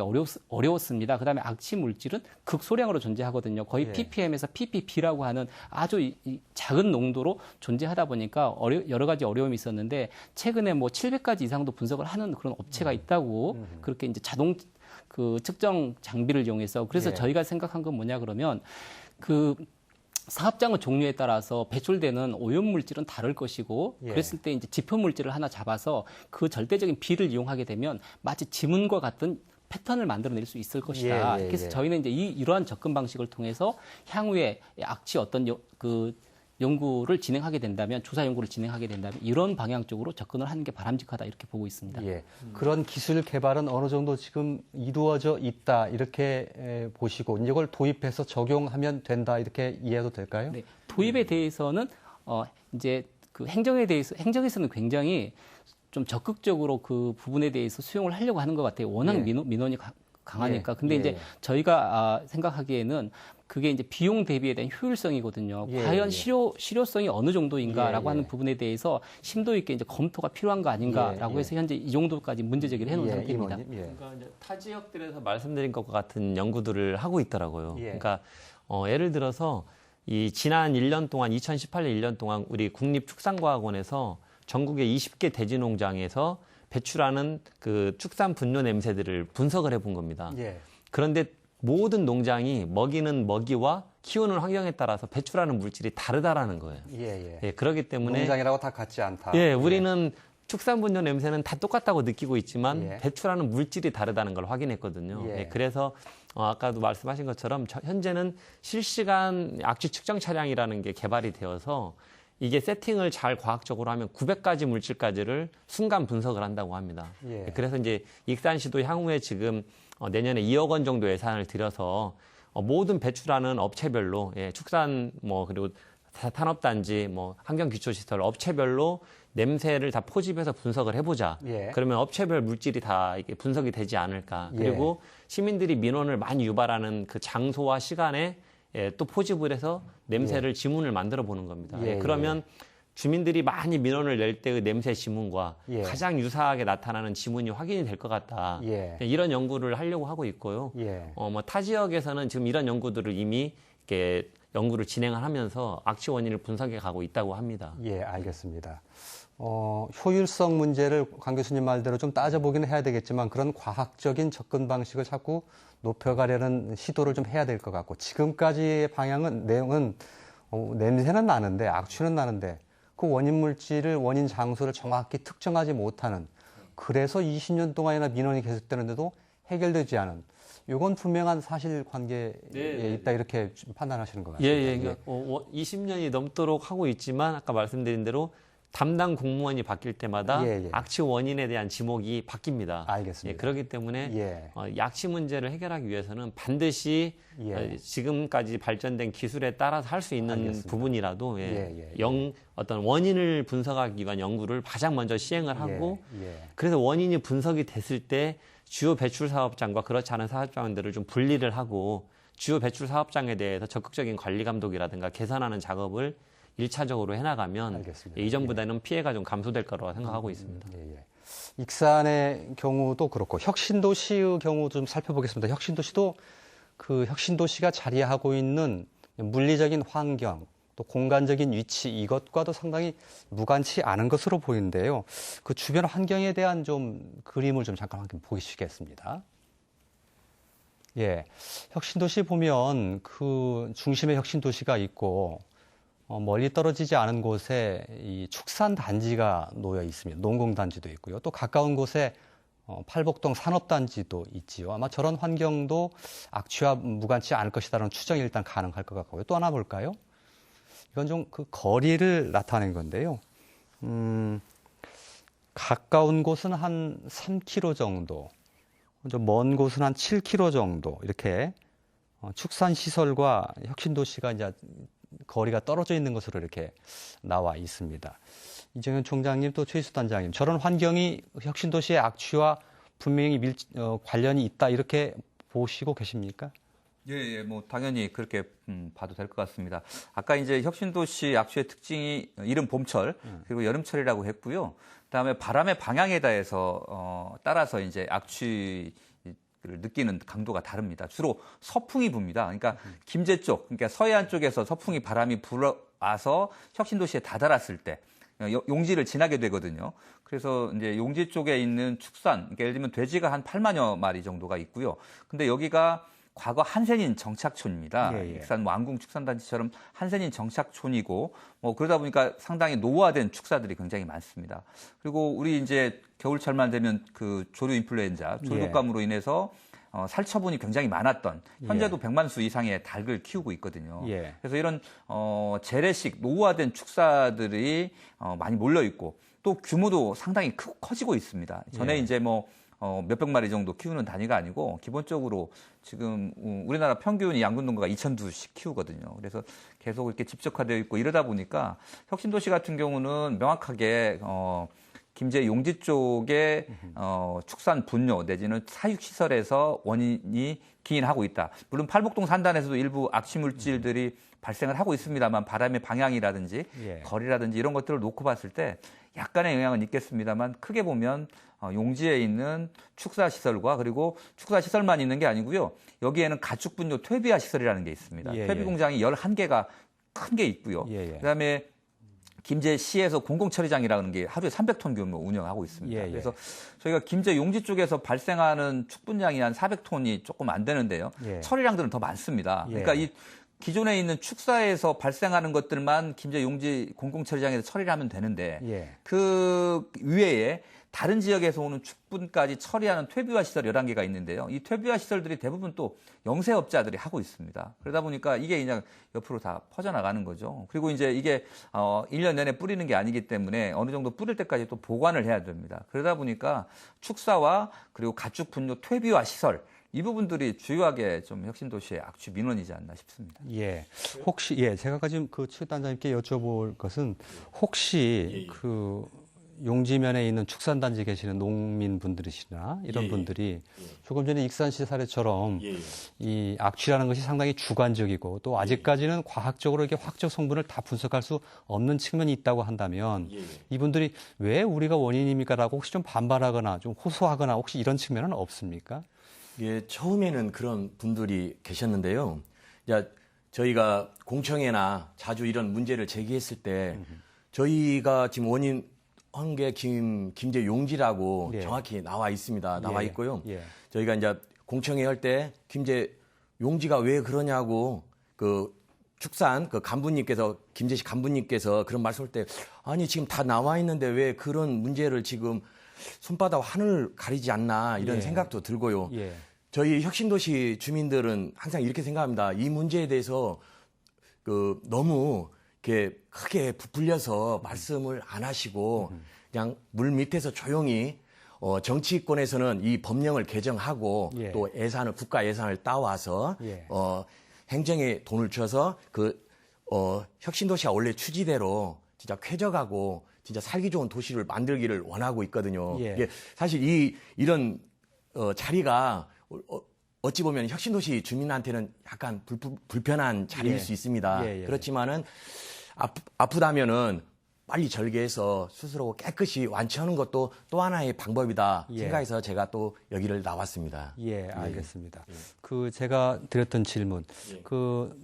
어려웠습니다. 그다음에 악취 물질은 극소량으로 존재하거든요. 거의 ppm에서 ppb라고 하는 아주 작은 농도로 존재하다 보니까 여러 가지 어려움이 있었는데 최근에 뭐 700가지 이상도 분석을 하는 그런 업체가 있다고 그렇게 이제 자동 그 측정 장비를 이용해서 그래서 저희가 생각한 건 뭐냐 그러면 그 사업장의 종류에 따라서 배출되는 오염 물질은 다를 것이고 그랬을 때 이제 지표 물질을 하나 잡아서 그 절대적인 비를 이용하게 되면 마치 지문과 같은 패턴을 만들어낼 수 있을 것이다. 그래서 저희는 이제 이러한 접근 방식을 통해서 향후에 악취 어떤 연구를 진행하게 된다면 조사 연구를 진행하게 된다면 이런 방향 쪽으로 접근을 하는 게 바람직하다 이렇게 보고 있습니다. 그런 기술 개발은 어느 정도 지금 이루어져 있다 이렇게 보시고 이걸 도입해서 적용하면 된다 이렇게 이해해도 될까요? 네, 도입에 대해서는 이제 그 행정에서는 굉장히 좀 적극적으로 그 부분에 대해서 수용을 하려고 하는 것 같아요. 워낙 민원이 강하니까. 근데 이제 저희가 생각하기에는 그게 이제 비용 대비에 대한 효율성이거든요. 과연 실효성이 어느 정도인가라고 하는 부분에 대해서 심도 있게 이제 검토가 필요한 거 아닌가라고 해서 현재 이 정도까지 문제 제기를 해놓은 상태입니다. 그러니까 이제 타 지역들에서 말씀드린 것과 같은 연구들을 하고 있더라고요. 그러니까 예를 들어서 이 지난 1년 동안 2018년 1년 동안 우리 국립축산과학원에서 전국의 20개 대지 농장에서 배출하는 그 축산 분뇨 냄새들을 분석을 해본 겁니다. 그런데 모든 농장이 먹이는 먹이와 키우는 환경에 따라서 배출하는 물질이 다르다라는 거예요. 그렇기 때문에 농장이라고 다 같지 않다. 우리는 축산 분뇨 냄새는 다 똑같다고 느끼고 있지만 배출하는 물질이 다르다는 걸 확인했거든요. 그래서 아까도 말씀하신 것처럼 현재는 실시간 악취 측정 차량이라는 게 개발이 되어서 이게 세팅을 잘 과학적으로 하면 900가지 물질까지를 순간 분석을 한다고 합니다. 예. 그래서 이제 익산시도 향후에 지금 내년에 2억 원 정도 예산을 들여서 모든 배출하는 업체별로 축산 그리고 산업단지 환경기초시설 업체별로 냄새를 다 포집해서 분석을 해보자. 예. 그러면 업체별 물질이 다 이게 분석이 되지 않을까. 예. 그리고 시민들이 민원을 많이 유발하는 그 장소와 시간에 또 포집을 해서 냄새를 지문을 만들어 보는 겁니다. 예, 그러면 주민들이 많이 민원을 낼 때의 냄새 지문과 예. 가장 유사하게 나타나는 지문이 확인이 될 것 같다. 예. 이런 연구를 하려고 하고 있고요. 예. 타 지역에서는 지금 이런 연구들을 이미 이렇게 연구를 진행을 하면서 악취 원인을 분석해 가고 있다고 합니다. 예, 알겠습니다. 효율성 문제를 강 교수님 말대로 좀 따져보기는 해야 되겠지만 그런 과학적인 접근 방식을 자꾸 높여가려는 시도를 좀 해야 될 것 같고 지금까지의 내용은 냄새는 나는데 악취는 나는데 그 원인 물질을 원인 장소를 정확히 특정하지 못하는 그래서 20년 동안이나 민원이 계속되는데도 해결되지 않은 이건 분명한 사실관계에 있다 이렇게 판단하시는 것 같습니다. 예. 그러니까 20년이 넘도록 하고 있지만 아까 말씀드린 대로 담당 공무원이 바뀔 때마다 악취 원인에 대한 지목이 바뀝니다. 알겠습니다. 그렇기 때문에 악취 문제를 해결하기 위해서는 반드시 지금까지 발전된 기술에 따라서 할 수 있는 알겠습니다. 부분이라도 어떤 원인을 분석하기 위한 연구를 가장 먼저 시행을 하고 그래서 원인이 분석이 됐을 때 주요 배출 사업장과 그렇지 않은 사업장들을 좀 분리를 하고 주요 배출 사업장에 대해서 적극적인 관리 감독이라든가 개선하는 작업을 1차적으로 해나가면 알겠습니다. 이전보다는 피해가 좀 감소될 거라고 생각하고 있습니다. 익산의 경우도 그렇고 혁신도시의 경우 좀 살펴보겠습니다. 혁신도시도 그 혁신도시가 자리하고 있는 물리적인 환경 또 공간적인 위치 이것과도 상당히 무관치 않은 것으로 보이는데요. 그 주변 환경에 대한 좀 그림을 좀 잠깐 보시겠습니다. 혁신도시 보면 그 중심에 혁신도시가 있고 멀리 떨어지지 않은 곳에 이 축산단지가 놓여 있습니다. 농공단지도 있고요. 또 가까운 곳에 팔복동 산업단지도 있지요. 아마 저런 환경도 악취와 무관치 않을 것이다라는 추정이 일단 가능할 것 같고요. 또 하나 볼까요? 이건 좀 그 거리를 나타낸 건데요. 가까운 곳은 한 3km 정도, 좀 먼 곳은 한 7km 정도 이렇게 축산시설과 혁신도시가 이제 거리가 떨어져 있는 것으로 이렇게 나와 있습니다. 이정현 총장님 또 최희수 단장님 저런 환경이 혁신도시의 악취와 분명히 관련이 있다 이렇게 보시고 계십니까? 당연히 그렇게 봐도 될 것 같습니다. 아까 이제 혁신도시 악취의 특징이 이른 봄철 그리고 여름철이라고 했고요. 그다음에 바람의 방향에 따라서 이제 악취 를 느끼는 강도가 다릅니다. 주로 서풍이 붑니다. 그러니까 김제 쪽, 그러니까 서해안 쪽에서 서풍이 바람이 불어와서 혁신도시에 다다랐을 때 용지를 지나게 되거든요. 그래서 이제 용지 쪽에 있는 축산, 그러니까 예를 들면 돼지가 한 8만여 마리 정도가 있고요. 근데 여기가 과거 한센인 정착촌입니다. 익산 왕궁 축산단지처럼 한센인 정착촌이고 그러다 보니까 상당히 노후화된 축사들이 굉장히 많습니다. 그리고 우리 이제 겨울철만 되면 그 조류 인플루엔자, 조류독감으로 인해서 살처분이 굉장히 많았던 현재도 100만 수 이상의 닭을 키우고 있거든요. 그래서 이런 재래식 노후화된 축사들이 많이 몰려 있고 또 규모도 상당히 커지고 있습니다. 전에 이제 몇백 마리 정도 키우는 단위가 아니고 기본적으로 지금 우리나라 평균 양분 농가가 2,000두씩 키우거든요. 그래서 계속 이렇게 집적화되어 있고 이러다 보니까 혁신도시 같은 경우는 명확하게 김제 용지 쪽에 축산 분뇨 내지는 사육시설에서 원인이 기인하고 있다. 물론 팔복동 산단에서도 일부 악취 물질들이 발생을 하고 있습니다만 바람의 방향이라든지 거리라든지 이런 것들을 놓고 봤을 때 약간의 영향은 있겠습니다만 크게 보면 용지에 있는 축사시설과 그리고 축사시설만 있는 게 아니고요. 여기에는 가축분뇨 퇴비화 시설이라는 게 있습니다. 퇴비 공장이 11개가 큰 게 있고요. 그다음에 김제시에서 공공처리장이라는 게 하루에 300톤 규모 운영하고 있습니다. 그래서 저희가 김제 용지 쪽에서 발생하는 축분량이 한 400톤이 조금 안 되는데요. 처리량들은 더 많습니다. 그러니까 이 기존에 있는 축사에서 발생하는 것들만 김제 용지 공공처리장에서 처리를 하면 되는데 예. 그 위에 다른 지역에서 오는 축분까지 처리하는 퇴비화 시설 11개가 있는데요. 이 퇴비화 시설들이 대부분 또 영세업자들이 하고 있습니다. 그러다 보니까 이게 그냥 옆으로 다 퍼져나가는 거죠. 그리고 이제 이게 1년 내내 뿌리는 게 아니기 때문에 어느 정도 뿌릴 때까지 또 보관을 해야 됩니다. 그러다 보니까 축사와 그리고 가축 분뇨 퇴비화 시설 이 부분들이 주요하게 좀 혁신도시의 악취 민원이지 않나 싶습니다. 예. 혹시, 예, 제가 지금 그 최단장님께 여쭤볼 것은 혹시 그 용지면에 있는 축산단지에 계시는 농민분들이시나 이런 분들이 조금 전에 익산시 사례처럼 이 악취라는 것이 상당히 주관적이고 또 아직까지는 과학적으로 이렇게 화학적 성분을 다 분석할 수 없는 측면이 있다고 한다면 이분들이 왜 우리가 원인입니까라고 혹시 좀 반발하거나 좀 호소하거나 혹시 이런 측면은 없습니까? 예, 처음에는 그런 분들이 계셨는데요. 야, 저희가 공청회나 자주 이런 문제를 제기했을 때 저희가 지금 원인 한 게 김제 용지라고 예. 정확히 나와 있습니다. 나와 예. 있고요. 예. 저희가 이제 공청회 할 때 김제 용지가 왜 그러냐고 그 축산 그 간부님께서 김제시 간부님께서 그런 말씀할 때 아니 지금 다 나와 있는데 왜 그런 문제를 지금 손바닥 하늘 가리지 않나 이런 예. 생각도 들고요. 예. 저희 혁신도시 주민들은 항상 이렇게 생각합니다. 이 문제에 대해서 그 너무 이렇게 크게 부풀려서 말씀을 안 하시고 그냥 물 밑에서 조용히 정치권에서는 이 법령을 개정하고 예. 또 예산을 국가 예산을 따와서 예. 행정에 돈을 줘서 그 혁신도시가 원래 취지대로 진짜 쾌적하고 진짜 살기 좋은 도시를 만들기를 원하고 있거든요. 예. 이게 사실 이런 자리가 어찌 보면 혁신도시 주민한테는 약간 불편한 자리일 예. 수 있습니다. 예, 예. 그렇지만은 아프다면은 빨리 절개해서 스스로 깨끗이 완치하는 것도 또 하나의 방법이다 예. 생각해서 제가 또 여기를 나왔습니다. 예, 알겠습니다. 그 제가 드렸던 질문, 그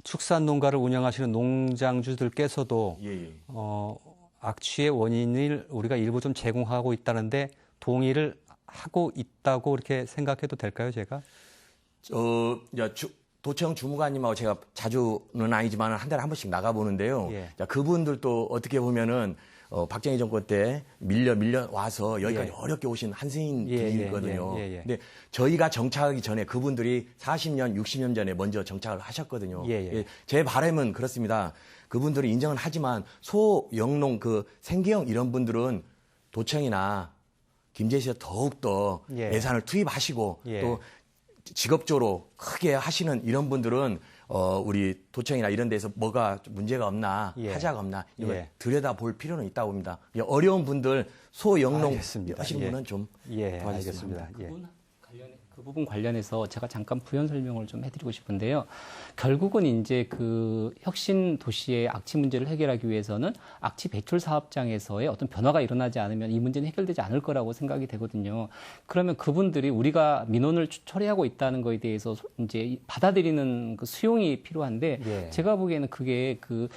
축산 농가를 운영하시는 농장주들께서도 예. 악취의 원인을 우리가 일부 좀 제공하고 있다는데 동의를 하고 있다고 이렇게 생각해도 될까요, 제가? 도청 주무관님하고 제가 자주는 아니지만 한 달에 한 번씩 나가보는데요. 예. 자, 그분들도 어떻게 보면은 박정희 정권 때 밀려 와서 여기까지 예. 어렵게 오신 한승인 예, 분이거든요. 예. 근데 저희가 정착하기 전에 그분들이 40년, 60년 전에 먼저 정착을 하셨거든요. 예. 제 바람은 그렇습니다. 그분들이 인정은 하지만 소영농 그 생계형 이런 분들은 도청이나 김제시에서 더욱더 예. 예산을 투입하시고 예. 또 직업적으로 크게 하시는 이런 분들은 우리 도청이나 이런 데서 뭐가 좀 문제가 없나 예. 하자가 없나 이걸 예. 들여다볼 필요는 있다고 봅니다. 어려운 분들 소영농 알겠습니다. 하시는 예. 분은 좀 예, 도와주셨으면 알겠습니다. 합니다. 예. 그 부분 관련해서 제가 잠깐 부연 설명을 좀 해드리고 싶은데요. 결국은 이제 그 혁신 도시의 악취 문제를 해결하기 위해서는 악취 배출 사업장에서의 어떤 변화가 일어나지 않으면 이 문제는 해결되지 않을 거라고 생각이 되거든요. 그러면 그분들이 우리가 민원을 처리하고 있다는 거에 대해서 이제 받아들이는 그 수용이 필요한데 예. 제가 보기에는 그게 그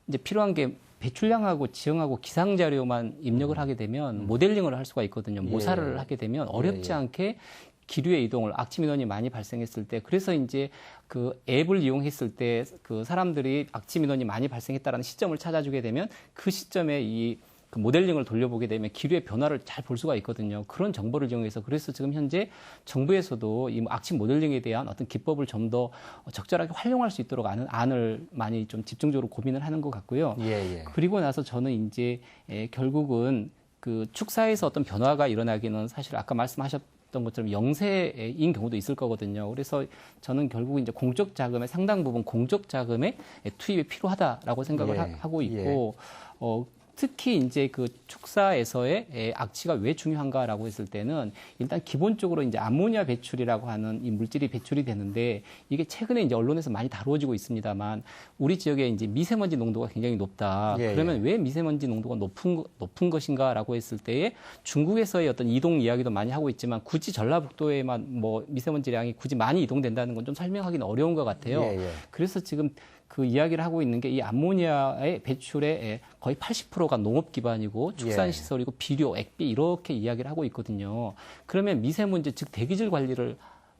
이제 필요한 게 배출량하고 지형하고 기상 자료만 입력을 하게 되면 모델링을 할 수가 있거든요. 모사를 예. 하게 되면 어렵지 않게 기류의 이동을 악취 민원이 많이 발생했을 때 그래서 이제 그 앱을 이용했을 때 그 사람들이 악취 민원이 많이 발생했다라는 시점을 찾아주게 되면 그 시점에 이 그 모델링을 돌려보게 되면 기류의 변화를 잘 볼 수가 있거든요. 그런 정보를 이용해서 그래서 지금 현재 정부에서도 이 악취 모델링에 대한 어떤 기법을 좀 더 적절하게 활용할 수 있도록 안을 많이 좀 집중적으로 고민을 하는 것 같고요. 예. 그리고 나서 저는 이제 결국은 그 축사에서 어떤 변화가 일어나기는 사실 아까 말씀하셨던 것처럼 영세인 경우도 있을 거거든요. 그래서 저는 결국 이제 공적 자금의 상당 부분 공적 자금의 투입이 필요하다라고 생각을 예. 하고 있고, 특히 이제 그 축사에서의 악취가 왜 중요한가라고 했을 때는 일단 기본적으로 이제 암모니아 배출이라고 하는 이 물질이 배출이 되는데 이게 최근에 이제 언론에서 많이 다루어지고 있습니다만 우리 지역에 이제 미세먼지 농도가 굉장히 높다. 예, 그러면 왜 미세먼지 농도가 높은 것인가라고 했을 때에 중국에서의 어떤 이동 이야기도 많이 하고 있지만 굳이 전라북도에만 뭐 미세먼지량이 굳이 많이 이동된다는 건 좀 설명하기는 어려운 것 같아요. 예. 그래서 지금 그 이야기를 하고 있는 게 이 암모니아의 배출의 거의 80%가 농업 기반이고 축산시설이고 비료, 액비 이렇게 이야기를 하고 있거든요. 그러면 미세먼지 즉 대기질 관리를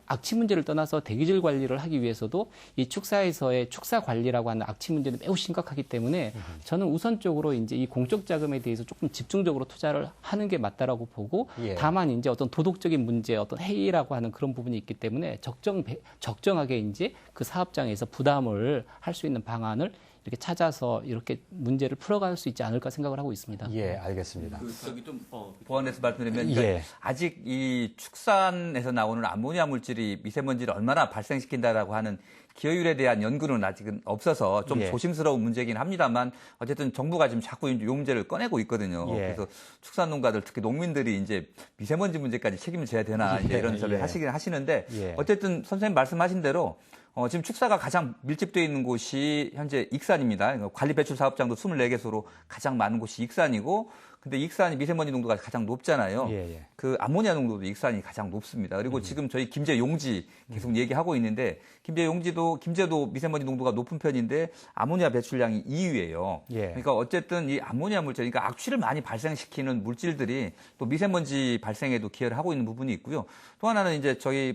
악취 문제를 떠나서 대기질 관리를 하기 위해서도 이 축사에서의 축사 관리라고 하는 악취 문제는 매우 심각하기 때문에 저는 우선적으로 이제 이 공적 자금에 대해서 조금 집중적으로 투자를 하는 게 맞다라고 보고 예. 다만 이제 어떤 도덕적인 문제, 어떤 해이라고 하는 그런 부분이 있기 때문에 적정하게 이제 그 사업장에서 부담을 할 수 있는 방안을 이렇게 찾아서 이렇게 문제를 풀어갈 수 있지 않을까 생각을 하고 있습니다. 예, 알겠습니다. 저기 좀 보완해서 말씀드리면 그러니까 예. 아직 이 축산에서 나오는 암모니아 물질이 미세먼지를 얼마나 발생시킨다라고 하는 기여율에 대한 연구는 아직은 없어서 좀 예. 조심스러운 문제이긴 합니다만 어쨌든 정부가 지금 자꾸 이 문제를 꺼내고 있거든요. 예. 그래서 축산 농가들 특히 농민들이 이제 미세먼지 문제까지 책임을 져야 되나 이제 이런 소리를 하시긴 하시는데 예. 어쨌든 선생님 말씀하신 대로 지금 축사가 가장 밀집되어 있는 곳이 현재 익산입니다. 관리 배출 사업장도 24개소로 가장 많은 곳이 익산이고, 근데 익산이 미세먼지 농도가 가장 높잖아요. 예, 예. 그 암모니아 농도도 익산이 가장 높습니다. 그리고 지금 저희 김제 용지 계속 얘기하고 있는데, 김제도 미세먼지 농도가 높은 편인데 암모니아 배출량이 2위예요. 예. 그러니까 어쨌든 이 암모니아 물질, 그러니까 악취를 많이 발생시키는 물질들이 또 미세먼지 발생에도 기여를 하고 있는 부분이 있고요. 또 하나는 이제 저희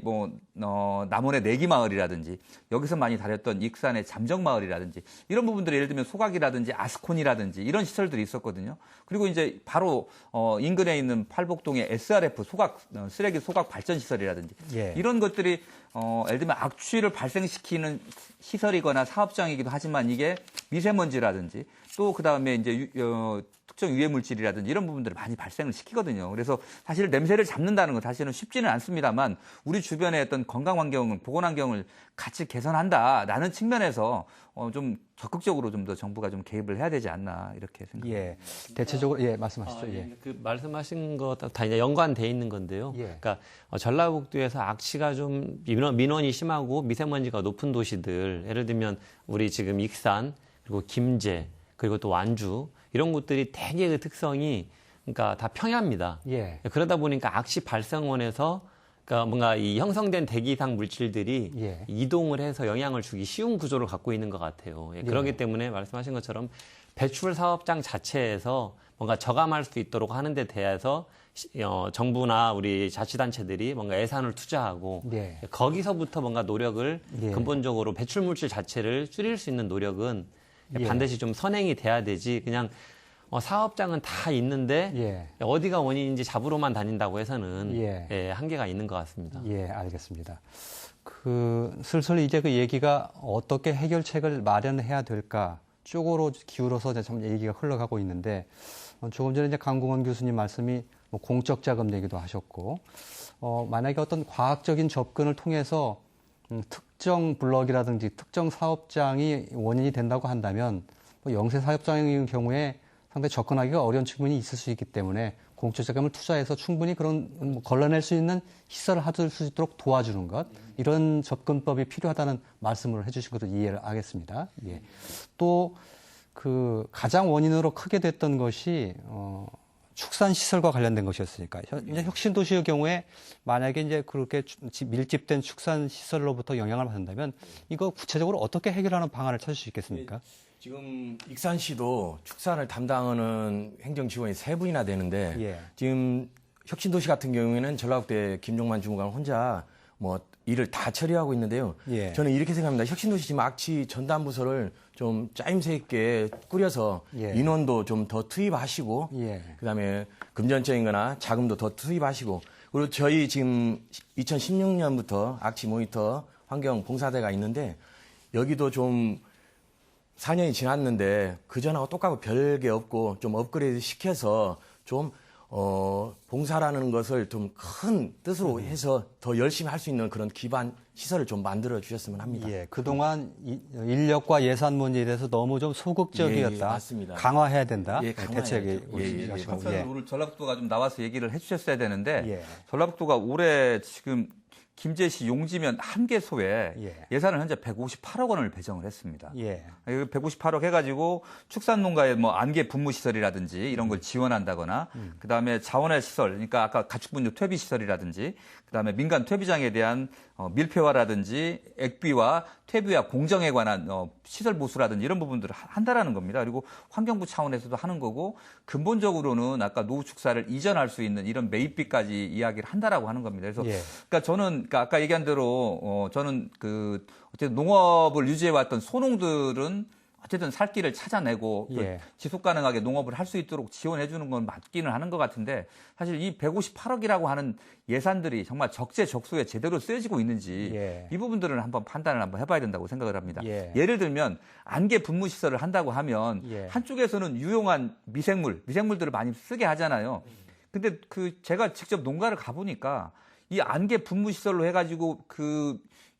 남원의 내기마을이라든지 여기서 많이 다뤘던 익산의 잠정마을이라든지 이런 부분들이 예를 들면 소각이라든지 아스콘이라든지 이런 시설들이 있었거든요. 그리고 이제 바로 인근에 있는 팔복동의 SRF 쓰레기 소각 발전 시설이라든지 예. 이런 것들이 예를 들면 악취를 발생시키는 시설이거나 사업장이기도 하지만 이게 미세먼지라든지 또 그다음에 이제 특정 유해 물질이라든지 이런 부분들을 많이 발생을 시키거든요. 그래서 사실 냄새를 잡는다는 건 사실은 쉽지는 않습니다만 우리 주변의 어떤 건강 환경을, 보건 환경을 같이 개선한다라는 측면에서 좀 적극적으로 좀 더 정부가 좀 개입을 해야 되지 않나 이렇게 생각합니다. 예. 대체적으로 예, 말씀하시죠. 예. 그 말씀하신 것 다 이제 연관돼 있는 건데요. 예. 그러니까 전라북도에서 악취가 좀 민원이 심하고 미세먼지가 높은 도시들, 예를 들면 우리 지금 익산 그리고 김제 그리고 또 완주 이런 곳들이 대개 그 특성이 그러니까 다 평야입니다. 예. 그러다 보니까 악취 발생원에서 그러니까 뭔가 이 형성된 대기 이상 물질들이 예. 이동을 해서 영향을 주기 쉬운 구조를 갖고 있는 것 같아요. 그렇기 때문에 말씀하신 것처럼 배출 사업장 자체에서 뭔가 저감할 수 있도록 하는 데 대해서 정부나 우리 자치단체들이 뭔가 예산을 투자하고 네. 거기서부터 뭔가 노력을 예. 근본적으로 배출 물질 자체를 줄일 수 있는 노력은 예. 반드시 좀 선행이 돼야 되지 그냥 사업장은 다 있는데 예. 어디가 원인인지 잡으러만 다닌다고 해서는 예. 한계가 있는 것 같습니다. 예, 알겠습니다. 슬슬 이제 그 얘기가 어떻게 해결책을 마련해야 될까 쪽으로 기울어서 이제 좀 얘기가 흘러가고 있는데 조금 전에 이제 강궁원 교수님 말씀이 뭐 공적 자금 얘기도 하셨고 만약에 어떤 과학적인 접근을 통해서 특정 블럭이라든지 특정 사업장이 원인이 된다고 한다면 영세 사업장의 경우에 상당히 접근하기가 어려운 측면이 있을 수 있기 때문에 공적 자금을 투자해서 충분히 그런 걸러낼 수 있는 시설을 하실 수 있도록 도와주는 것 이런 접근법이 필요하다는 말씀을 해주신 것도 이해를 하겠습니다. 예. 또 그 가장 원인으로 크게 됐던 것이 축산 시설과 관련된 것이었으니까 이제 혁신도시의 경우에 만약에 이제 그렇게 밀집된 축산 시설로부터 영향을 받는다면 이거 구체적으로 어떻게 해결하는 방안을 찾을 수 있겠습니까? 지금 익산시도 축산을 담당하는 행정 직원이 3분이나 되는데 예. 지금 혁신도시 같은 경우에는 전라북도의 김종만 주무관 혼자 뭐 일을 다 처리하고 있는데요. 예. 저는 이렇게 생각합니다. 혁신도시 지금 악취 전담부서를 좀 짜임새 있게 꾸려서 예. 인원도 좀 더 투입하시고 예. 그다음에 금전적인 거나 자금도 더 투입하시고 그리고 저희 지금 2016년부터 악취 모니터 환경 봉사대가 있는데 여기도 좀 4년이 지났는데 그전하고 똑같고 별게 없고 좀 업그레이드 시켜서 좀 봉사라는 것을 좀 큰 뜻으로 해서 더 열심히 할 수 있는 그런 기반 시설을 좀 만들어 주셨으면 합니다. 예, 그동안 인력과 예산 문제에 대해서 너무 좀 소극적이었다. 예, 맞습니다. 강화해야 된다. 예, 강화해야죠. 대책이 예. 오늘 전라북도가 좀 나와서 얘기를 해주셨어야 되는데 예. 전라북도가 올해 지금 김제시 용지면 한 개소에 예산을 현재 158억 원을 배정을 했습니다. 예. 158억 해가지고 축산농가의 뭐 안개 분무 시설이라든지 이런 걸 지원한다거나 그다음에 자원의 시설, 그러니까 아까 가축분유 퇴비 시설이라든지 그다음에 민간 퇴비장에 대한 밀폐화라든지 액비와 퇴비와 공정에 관한 시설 보수라든지 이런 부분들을 한다라는 겁니다. 그리고 환경부 차원에서도 하는 거고 근본적으로는 아까 노후 축사를 이전할 수 있는 이런 매입비까지 이야기를 한다라고 하는 겁니다. 그래서 그러니까 저는 그러니까 아까 얘기한 대로 저는 어쨌든 농업을 유지해왔던 소농들은 어쨌든 살 길을 찾아내고 예. 지속 가능하게 농업을 할 수 있도록 지원해 주는 건 맞기는 하는 것 같은데 사실 이 158억이라고 하는 예산들이 정말 적재적소에 제대로 쓰여지고 있는지 예. 이 부분들은 한번 판단을 한번 해봐야 된다고 생각을 합니다. 예. 예를 들면 안개 분무 시설을 한다고 하면 예. 한쪽에서는 유용한 미생물들을 많이 쓰게 하잖아요. 근데 제가 직접 농가를 가보니까 이 안개 분무 시설로 해가지고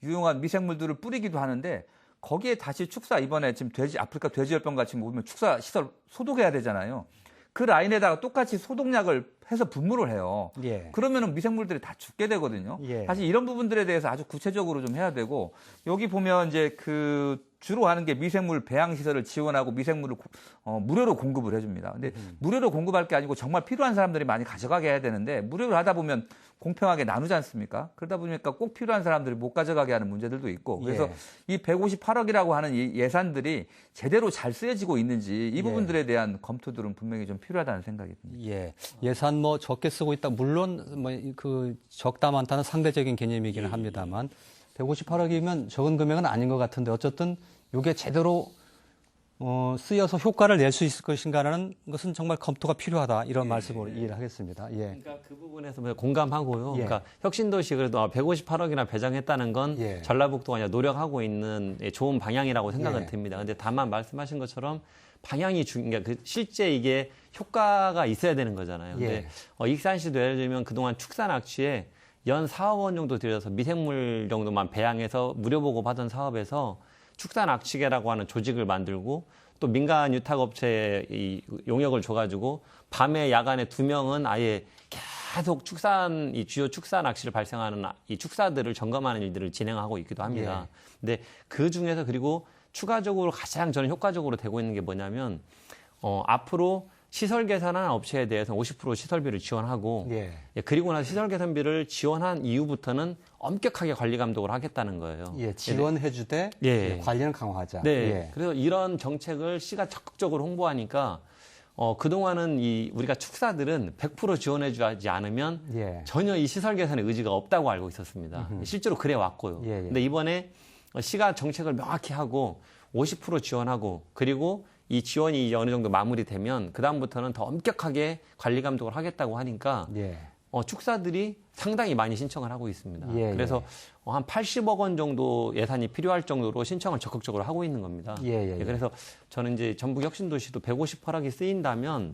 유용한 미생물들을 뿌리기도 하는데 거기에 다시 이번에 지금 아프리카 돼지열병 같이 보면 축사 시설 소독해야 되잖아요. 그 라인에다가 똑같이 소독약을 해서 분무를 해요. 예. 그러면은 미생물들이 다 죽게 되거든요. 예. 사실 이런 부분들에 대해서 아주 구체적으로 좀 해야 되고 여기 보면 이제 주로 하는 게 미생물 배양 시설을 지원하고 미생물을 무료로 공급을 해줍니다. 근데 무료로 공급할 게 아니고 정말 필요한 사람들이 많이 가져가게 해야 되는데 무료로 하다 보면 공평하게 나누지 않습니까? 그러다 보니까 꼭 필요한 사람들이 못 가져가게 하는 문제들도 있고 그래서 이 158억이라고 하는 이 예산들이 제대로 잘 쓰여지고 있는지 이 부분들에 대한 검토들은 분명히 좀 필요하다는 생각이 듭니다. 예. 예산 뭐 적게 쓰고 있다. 물론 적다 많다는 상대적인 개념이기는 합니다만 158억이면 적은 금액은 아닌 것 같은데 어쨌든 이게 제대로 쓰여서 효과를 낼 수 있을 것인가라는 것은 정말 검토가 필요하다 이런 말씀으로 이해를 하겠습니다. 예. 그러니까 그 부분에서 공감하고요. 예. 그러니까 혁신도시 그래도 158억이나 배정했다는 건 예. 전라북도가 아니라 노력하고 있는 좋은 방향이라고 생각은 예. 듭니다. 근데 다만 말씀하신 것처럼 방향이 그러니까 실제 이게 효과가 있어야 되는 거잖아요. 근데 익산시도 예를 들면 그동안 축산 악취에 연 4억 원 정도 들여서 미생물 정도만 배양해서 무료 보급하던 사업에서 축산 악취계라고 하는 조직을 만들고 또 민간 유탁업체에 이 용역을 줘가지고 밤에 야간에 2명은 아예 계속 이 주요 축산 악취를 발생하는 이 축사들을 점검하는 일들을 진행하고 있기도 합니다. 근데 그 중에서 그리고 추가적으로 가장 저는 효과적으로 되고 있는 게 뭐냐면 앞으로 시설 개선하는 업체에 대해서 50% 시설비를 지원하고 그리고 나서 시설 개선비를 지원한 이후부터는 엄격하게 관리 감독을 하겠다는 거예요. 예, 지원해주되 관리는 강화하자. 네. 그래서 이런 정책을 시가 적극적으로 홍보하니까 그동안은 우리가 축사들은 100% 지원해주지 않으면 전혀 이 시설 개선의 의지가 없다고 알고 있었습니다. 실제로 그래 왔고요. 근데 이번에 시가 정책을 명확히 하고 50% 지원하고 그리고 이 지원이 이제 어느 정도 마무리되면 그다음부터는 더 엄격하게 관리 감독을 하겠다고 하니까 축사들이 상당히 많이 신청을 하고 있습니다. 그래서 한 80억 원 정도 예산이 필요할 정도로 신청을 적극적으로 하고 있는 겁니다. 그래서 저는 이제 전북 혁신도시도 158억이 쓰인다면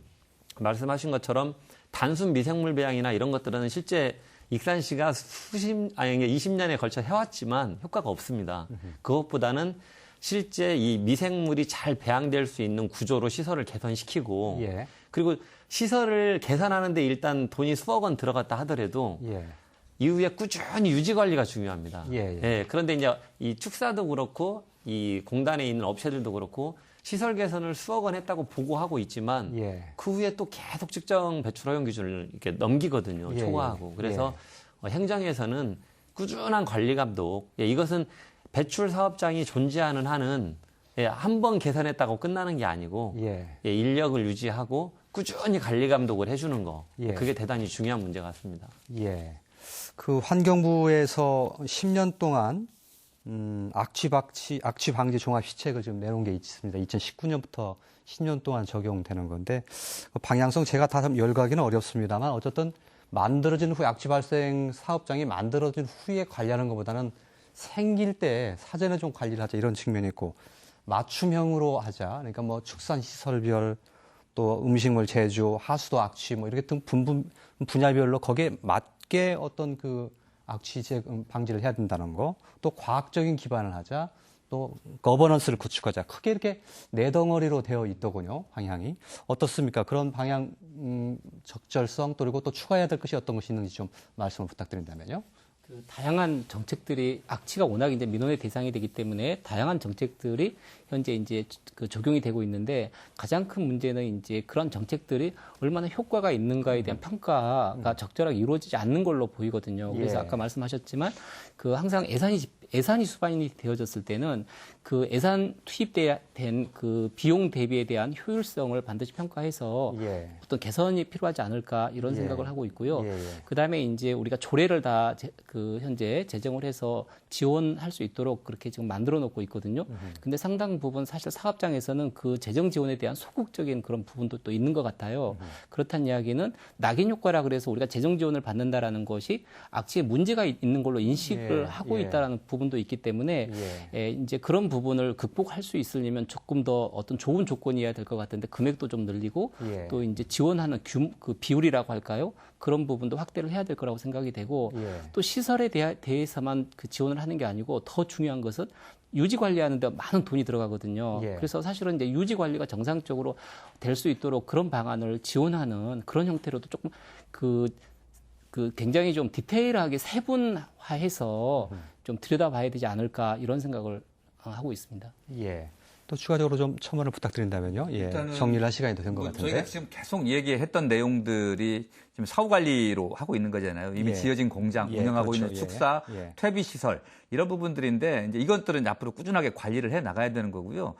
말씀하신 것처럼 단순 미생물 배양이나 이런 것들은 실제 익산시가 20년에 걸쳐 해왔지만 효과가 없습니다. 그것보다는 실제 이 미생물이 잘 배양될 수 있는 구조로 시설을 개선시키고 그리고 시설을 개선하는데 일단 돈이 수억 원 들어갔다 하더라도 이후에 꾸준히 유지 관리가 중요합니다. 그런데 이제 이 축사도 그렇고 이 공단에 있는 업체들도 그렇고 시설 개선을 수억 원 했다고 보고하고 있지만 그 후에 또 계속 측정 배출 허용 기준을 이렇게 넘기거든요. 초과하고. 그래서 행정에서는 꾸준한 관리 감독 이것은 배출 사업장이 존재하는 한은 한 번 개선했다고 끝나는 게 아니고 인력을 유지하고 꾸준히 관리 감독을 해주는 거 그게 대단히 중요한 문제 같습니다. 그 환경부에서 10년 동안 악취 방지 종합 시책을 지금 내놓은 게 있습니다. 2019년부터 10년 동안 적용되는 건데 방향성 제가 다 열거하기는 어렵습니다만 어쨌든 만들어진 후에 악취 발생 사업장이 만들어진 후에 관리하는 것보다는 생길 때 사전에 좀 관리를 하자 이런 측면이 있고 맞춤형으로 하자. 그러니까 뭐 축산시설별 또 음식물 제조, 하수도 악취 뭐 이렇게 등 분야별로 거기에 맞게 어떤 그 악취 방지를 해야 된다는 거. 또 과학적인 기반을 하자. 또 거버넌스를 구축하자. 크게 이렇게 네 덩어리로 되어 있더군요. 방향이. 어떻습니까? 그런 방향 적절성 그리고 또 추가해야 될 것이 어떤 것이 있는지 좀 말씀을 부탁드린다면요. 다양한 정책들이 악취가 워낙 이제 민원의 대상이 되기 때문에 다양한 정책들이 현재 이제 적용이 되고 있는데 가장 큰 문제는 이제 그런 정책들이 얼마나 효과가 있는가에 대한 평가가 적절하게 이루어지지 않는 걸로 보이거든요. 그래서 아까 말씀하셨지만 항상 예산이 예산이 수반이 되어졌을 때는 그 예산 투입된 그 비용 대비에 대한 효율성을 반드시 평가해서 어떤 개선이 필요하지 않을까 이런 생각을 하고 있고요. 그다음에 이제 우리가 조례를 다 그 현재 제정을 해서 지원할 수 있도록 그렇게 지금 만들어 놓고 있거든요. 근데 상당 부분 사실 사업장에서는 그 재정 지원에 대한 소극적인 그런 부분도 또 있는 것 같아요. 그렇다는 이야기는 낙인 효과라 그래서 우리가 재정 지원을 받는다라는 것이 악취에 문제가 있는 걸로 인식을 하고 있다라는 부분도 있기 때문에 이제 그런 부분을 극복할 수 있으려면 조금 더 어떤 좋은 조건이어야 될 것 같은데 금액도 좀 늘리고 또 이제 지원하는 그 비율이라고 할까요? 그런 부분도 확대를 해야 될 거라고 생각이 되고 또 시설에 대해서만 그 지원을 하는 게 아니고 더 중요한 것은 유지 관리하는 데 많은 돈이 들어가거든요. 그래서 사실은 이제 유지 관리가 정상적으로 될 수 있도록 그런 방안을 지원하는 그런 형태로도 조금 그 굉장히 좀 디테일하게 세분화해서 좀 들여다봐야 되지 않을까 이런 생각을 하고 있습니다. 또 추가적으로 좀 첨언을 부탁드린다면요. 정리를 할 시간이 된 것 같은데. 저희가 지금 계속 얘기했던 내용들이 지금 사후 관리로 하고 있는 거잖아요. 이미 지어진 공장, 운영하고 그렇죠. 있는 축사, 퇴비 시설 이런 부분들인데 이제 이것들은 앞으로 꾸준하게 관리를 해 나가야 되는 거고요.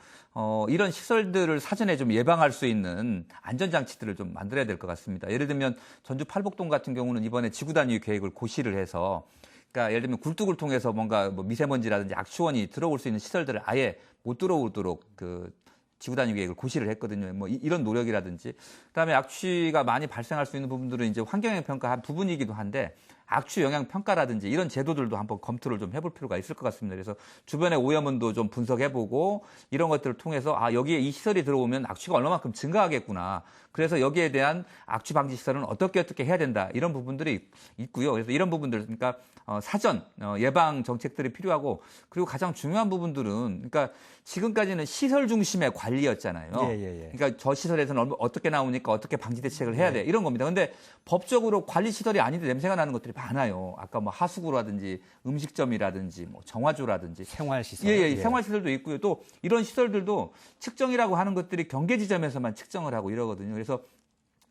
이런 시설들을 사전에 좀 예방할 수 있는 안전장치들을 좀 만들어야 될 것 같습니다. 예를 들면 전주 팔복동 같은 경우는 이번에 지구단위 계획을 고시를 해서 그러니까 예를 들면 굴뚝을 통해서 뭔가 뭐 미세먼지라든지 악취원이 들어올 수 있는 시설들을 아예 못 들어오도록 그 지구단위 계획을 고시를 했거든요. 뭐 이런 노력이라든지 그다음에 악취가 많이 발생할 수 있는 부분들은 이제 환경영 평가 한 부분이기도 한데 악취 영향 평가라든지 이런 제도들도 한번 검토를 좀 해볼 필요가 있을 것 같습니다. 그래서 주변의 오염원도 좀 분석해보고 이런 것들을 통해서 여기에 이 시설이 들어오면 악취가 얼마만큼 증가하겠구나. 그래서 여기에 대한 악취 방지 시설은 어떻게 해야 된다. 이런 부분들이 있고요. 그래서 이런 부분들 그러니까 사전 예방 정책들이 필요하고 그리고 가장 중요한 부분들은 그러니까 지금까지는 시설 중심의 관리였잖아요. 그러니까 저 시설에서는 어떻게 나오니까 어떻게 방지 대책을 해야 돼 이런 겁니다. 근데 법적으로 관리 시설이 아닌데 냄새가 나는 것들이 많아요. 아까 뭐 하수구라든지 음식점이라든지 뭐 정화조라든지 생활시설. 생활시설도 있고요. 또 이런 시설들도 측정이라고 하는 것들이 경계 지점에서만 측정을 하고 이러거든요. 그래서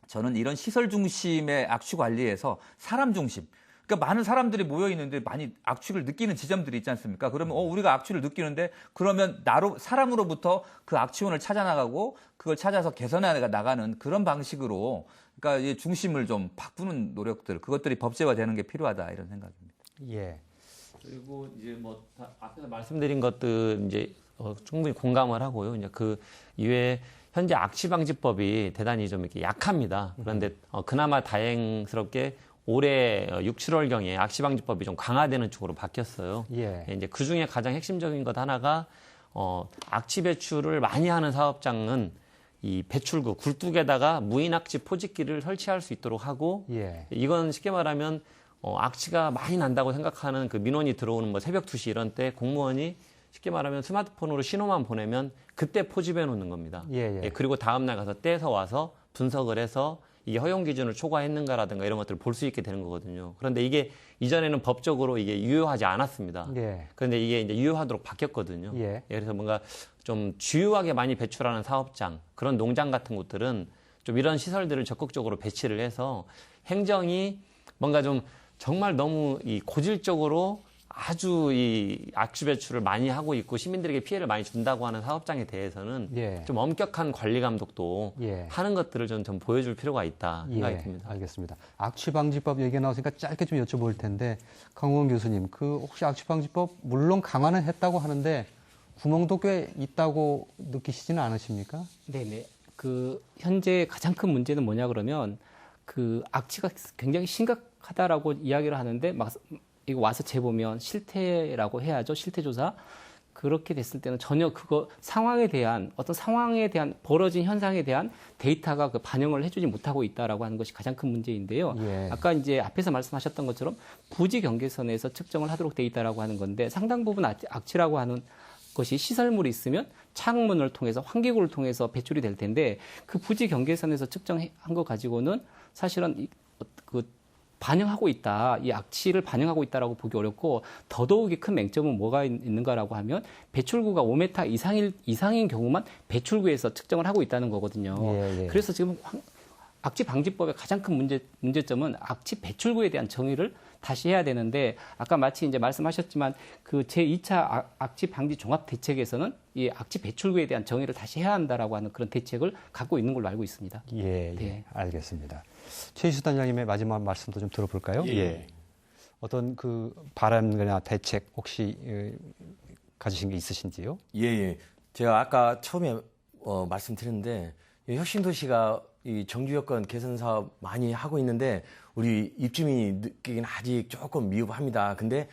저는 이런 시설 중심의 악취 관리에서 사람 중심. 그러니까 많은 사람들이 모여 있는데 많이 악취를 느끼는 지점들이 있지 않습니까? 그러면 우리가 악취를 느끼는데 그러면 사람으로부터 그 악취원을 찾아 나가고 그걸 찾아서 개선해 나가는 그런 방식으로 그러니까 중심을 좀 바꾸는 노력들 그것들이 법제화되는 게 필요하다 이런 생각입니다. 그리고 이제 뭐 앞에서 말씀드린 것들 이제 충분히 공감을 하고요. 이제 그 이외에 현재 악취방지법이 대단히 좀 이렇게 약합니다. 그런데 그나마 다행스럽게 올해 6, 7월경에 악취방지법이 좀 강화되는 쪽으로 바뀌었어요. 이제 그 중에 가장 핵심적인 것 하나가 악취 배출을 많이 하는 사업장은 이 배출구 굴뚝에다가 무인악취 포집기를 설치할 수 있도록 하고 이건 쉽게 말하면 악취가 많이 난다고 생각하는 그 민원이 들어오는 뭐 새벽 2시 이런 때 공무원이 쉽게 말하면 스마트폰으로 신호만 보내면 그때 포집해 놓는 겁니다. 그리고 다음날 가서 떼서 와서 분석을 해서 이게 허용 기준을 초과했는가라든가 이런 것들을 볼 수 있게 되는 거거든요. 그런데 이게 이전에는 법적으로 이게 유효하지 않았습니다. 그런데 이게 이제 유효하도록 바뀌었거든요. 그래서 뭔가 좀 주요하게 많이 배출하는 사업장, 그런 농장 같은 곳들은 좀 이런 시설들을 적극적으로 배치를 해서 행정이 뭔가 좀 정말 너무 이 고질적으로 아주 이 악취 배출을 많이 하고 있고 시민들에게 피해를 많이 준다고 하는 사업장에 대해서는 좀 엄격한 관리 감독도 하는 것들을 좀 보여줄 필요가 있다 생각이 듭니다. 알겠습니다. 악취방지법 얘기가 나왔으니까 짧게 좀 여쭤볼 텐데 강홍원 교수님, 그 혹시 악취방지법 물론 강화는 했다고 하는데 구멍도 꽤 있다고 느끼시지는 않으십니까? 네네. 그 현재 가장 큰 문제는 뭐냐 그러면 그 악취가 굉장히 심각하다라고 이야기를 하는데 막 이거 와서 재보면 실태라고 해야죠. 실태조사. 그렇게 됐을 때는 전혀 그거 상황에 대한 어떤 상황에 대한 벌어진 현상에 대한 데이터가 그 반영을 해주지 못하고 있다라고 하는 것이 가장 큰 문제인데요. 아까 이제 앞에서 말씀하셨던 것처럼 부지 경계선에서 측정을 하도록 돼 있다라고 하는 건데 상당 부분 악취라고 하는 것이 시설물이 있으면 창문을 통해서 환기구를 통해서 배출이 될 텐데 그 부지 경계선에서 측정한 거 가지고는 사실은 그 반영하고 있다, 이 악취를 반영하고 있다라고 보기 어렵고 더더욱이 큰 맹점은 뭐가 있는가라고 하면 배출구가 5m 이상인 경우만 배출구에서 측정을 하고 있다는 거거든요. 그래서 지금 악취 방지법의 가장 큰 문제점은 악취 배출구에 대한 정의를 다시 해야 되는데 아까 마치 이제 말씀하셨지만 그 제2차 악취 방지 종합 대책에서는 이 악취 배출구에 대한 정의를 다시 해야 한다라고 하는 그런 대책을 갖고 있는 걸로 알고 있습니다. 예, 네. 알겠습니다. 최희수 단장님의 마지막 말씀도 좀 들어볼까요? 예. 어떤 그 바람이나 대책 혹시 가지신 게 있으신지요? 예. 제가 아까 처음에 말씀드렸는데 혁신도시가 이 정주 여건 개선 사업 많이 하고 있는데 우리 입주민이 느끼기는 아직 조금 미흡합니다. 근데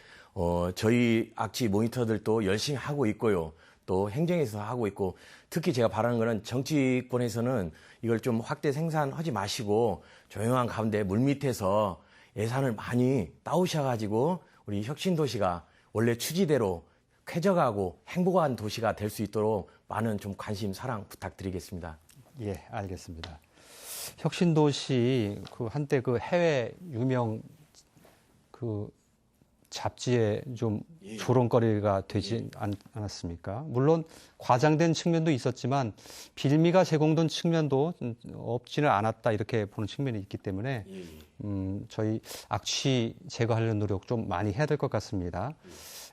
저희 악취 모니터들도 열심히 하고 있고요. 또 행정에서 하고 있고 특히 제가 바라는 거는 정치권에서는 이걸 좀 확대 생산하지 마시고 조용한 가운데 물밑에서 예산을 많이 따오셔가지고 우리 혁신도시가 원래 취지대로 쾌적하고 행복한 도시가 될 수 있도록 많은 좀 관심, 사랑 부탁드리겠습니다. 예, 알겠습니다. 혁신도시 그 한때 그 해외 유명 그 잡지에 좀 조롱거리가 되지 않았습니까? 물론 과장된 측면도 있었지만 빌미가 제공된 측면도 없지는 않았다 이렇게 보는 측면이 있기 때문에 저희 악취 제거하려는 노력 좀 많이 해야 될 것 같습니다.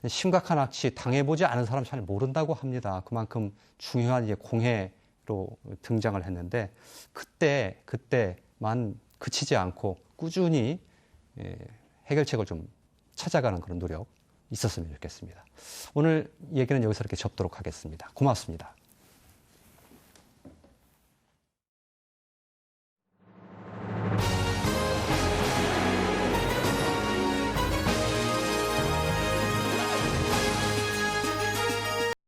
심각한 악취 당해보지 않은 사람 잘 모른다고 합니다. 그만큼 중요한 이제 공해로 등장을 했는데 그때만 그치지 않고 꾸준히 해결책을 좀 찾아가는 그런 노력 있었으면 좋겠습니다. 오늘 얘기는 여기서 이렇게 접도록 하겠습니다. 고맙습니다.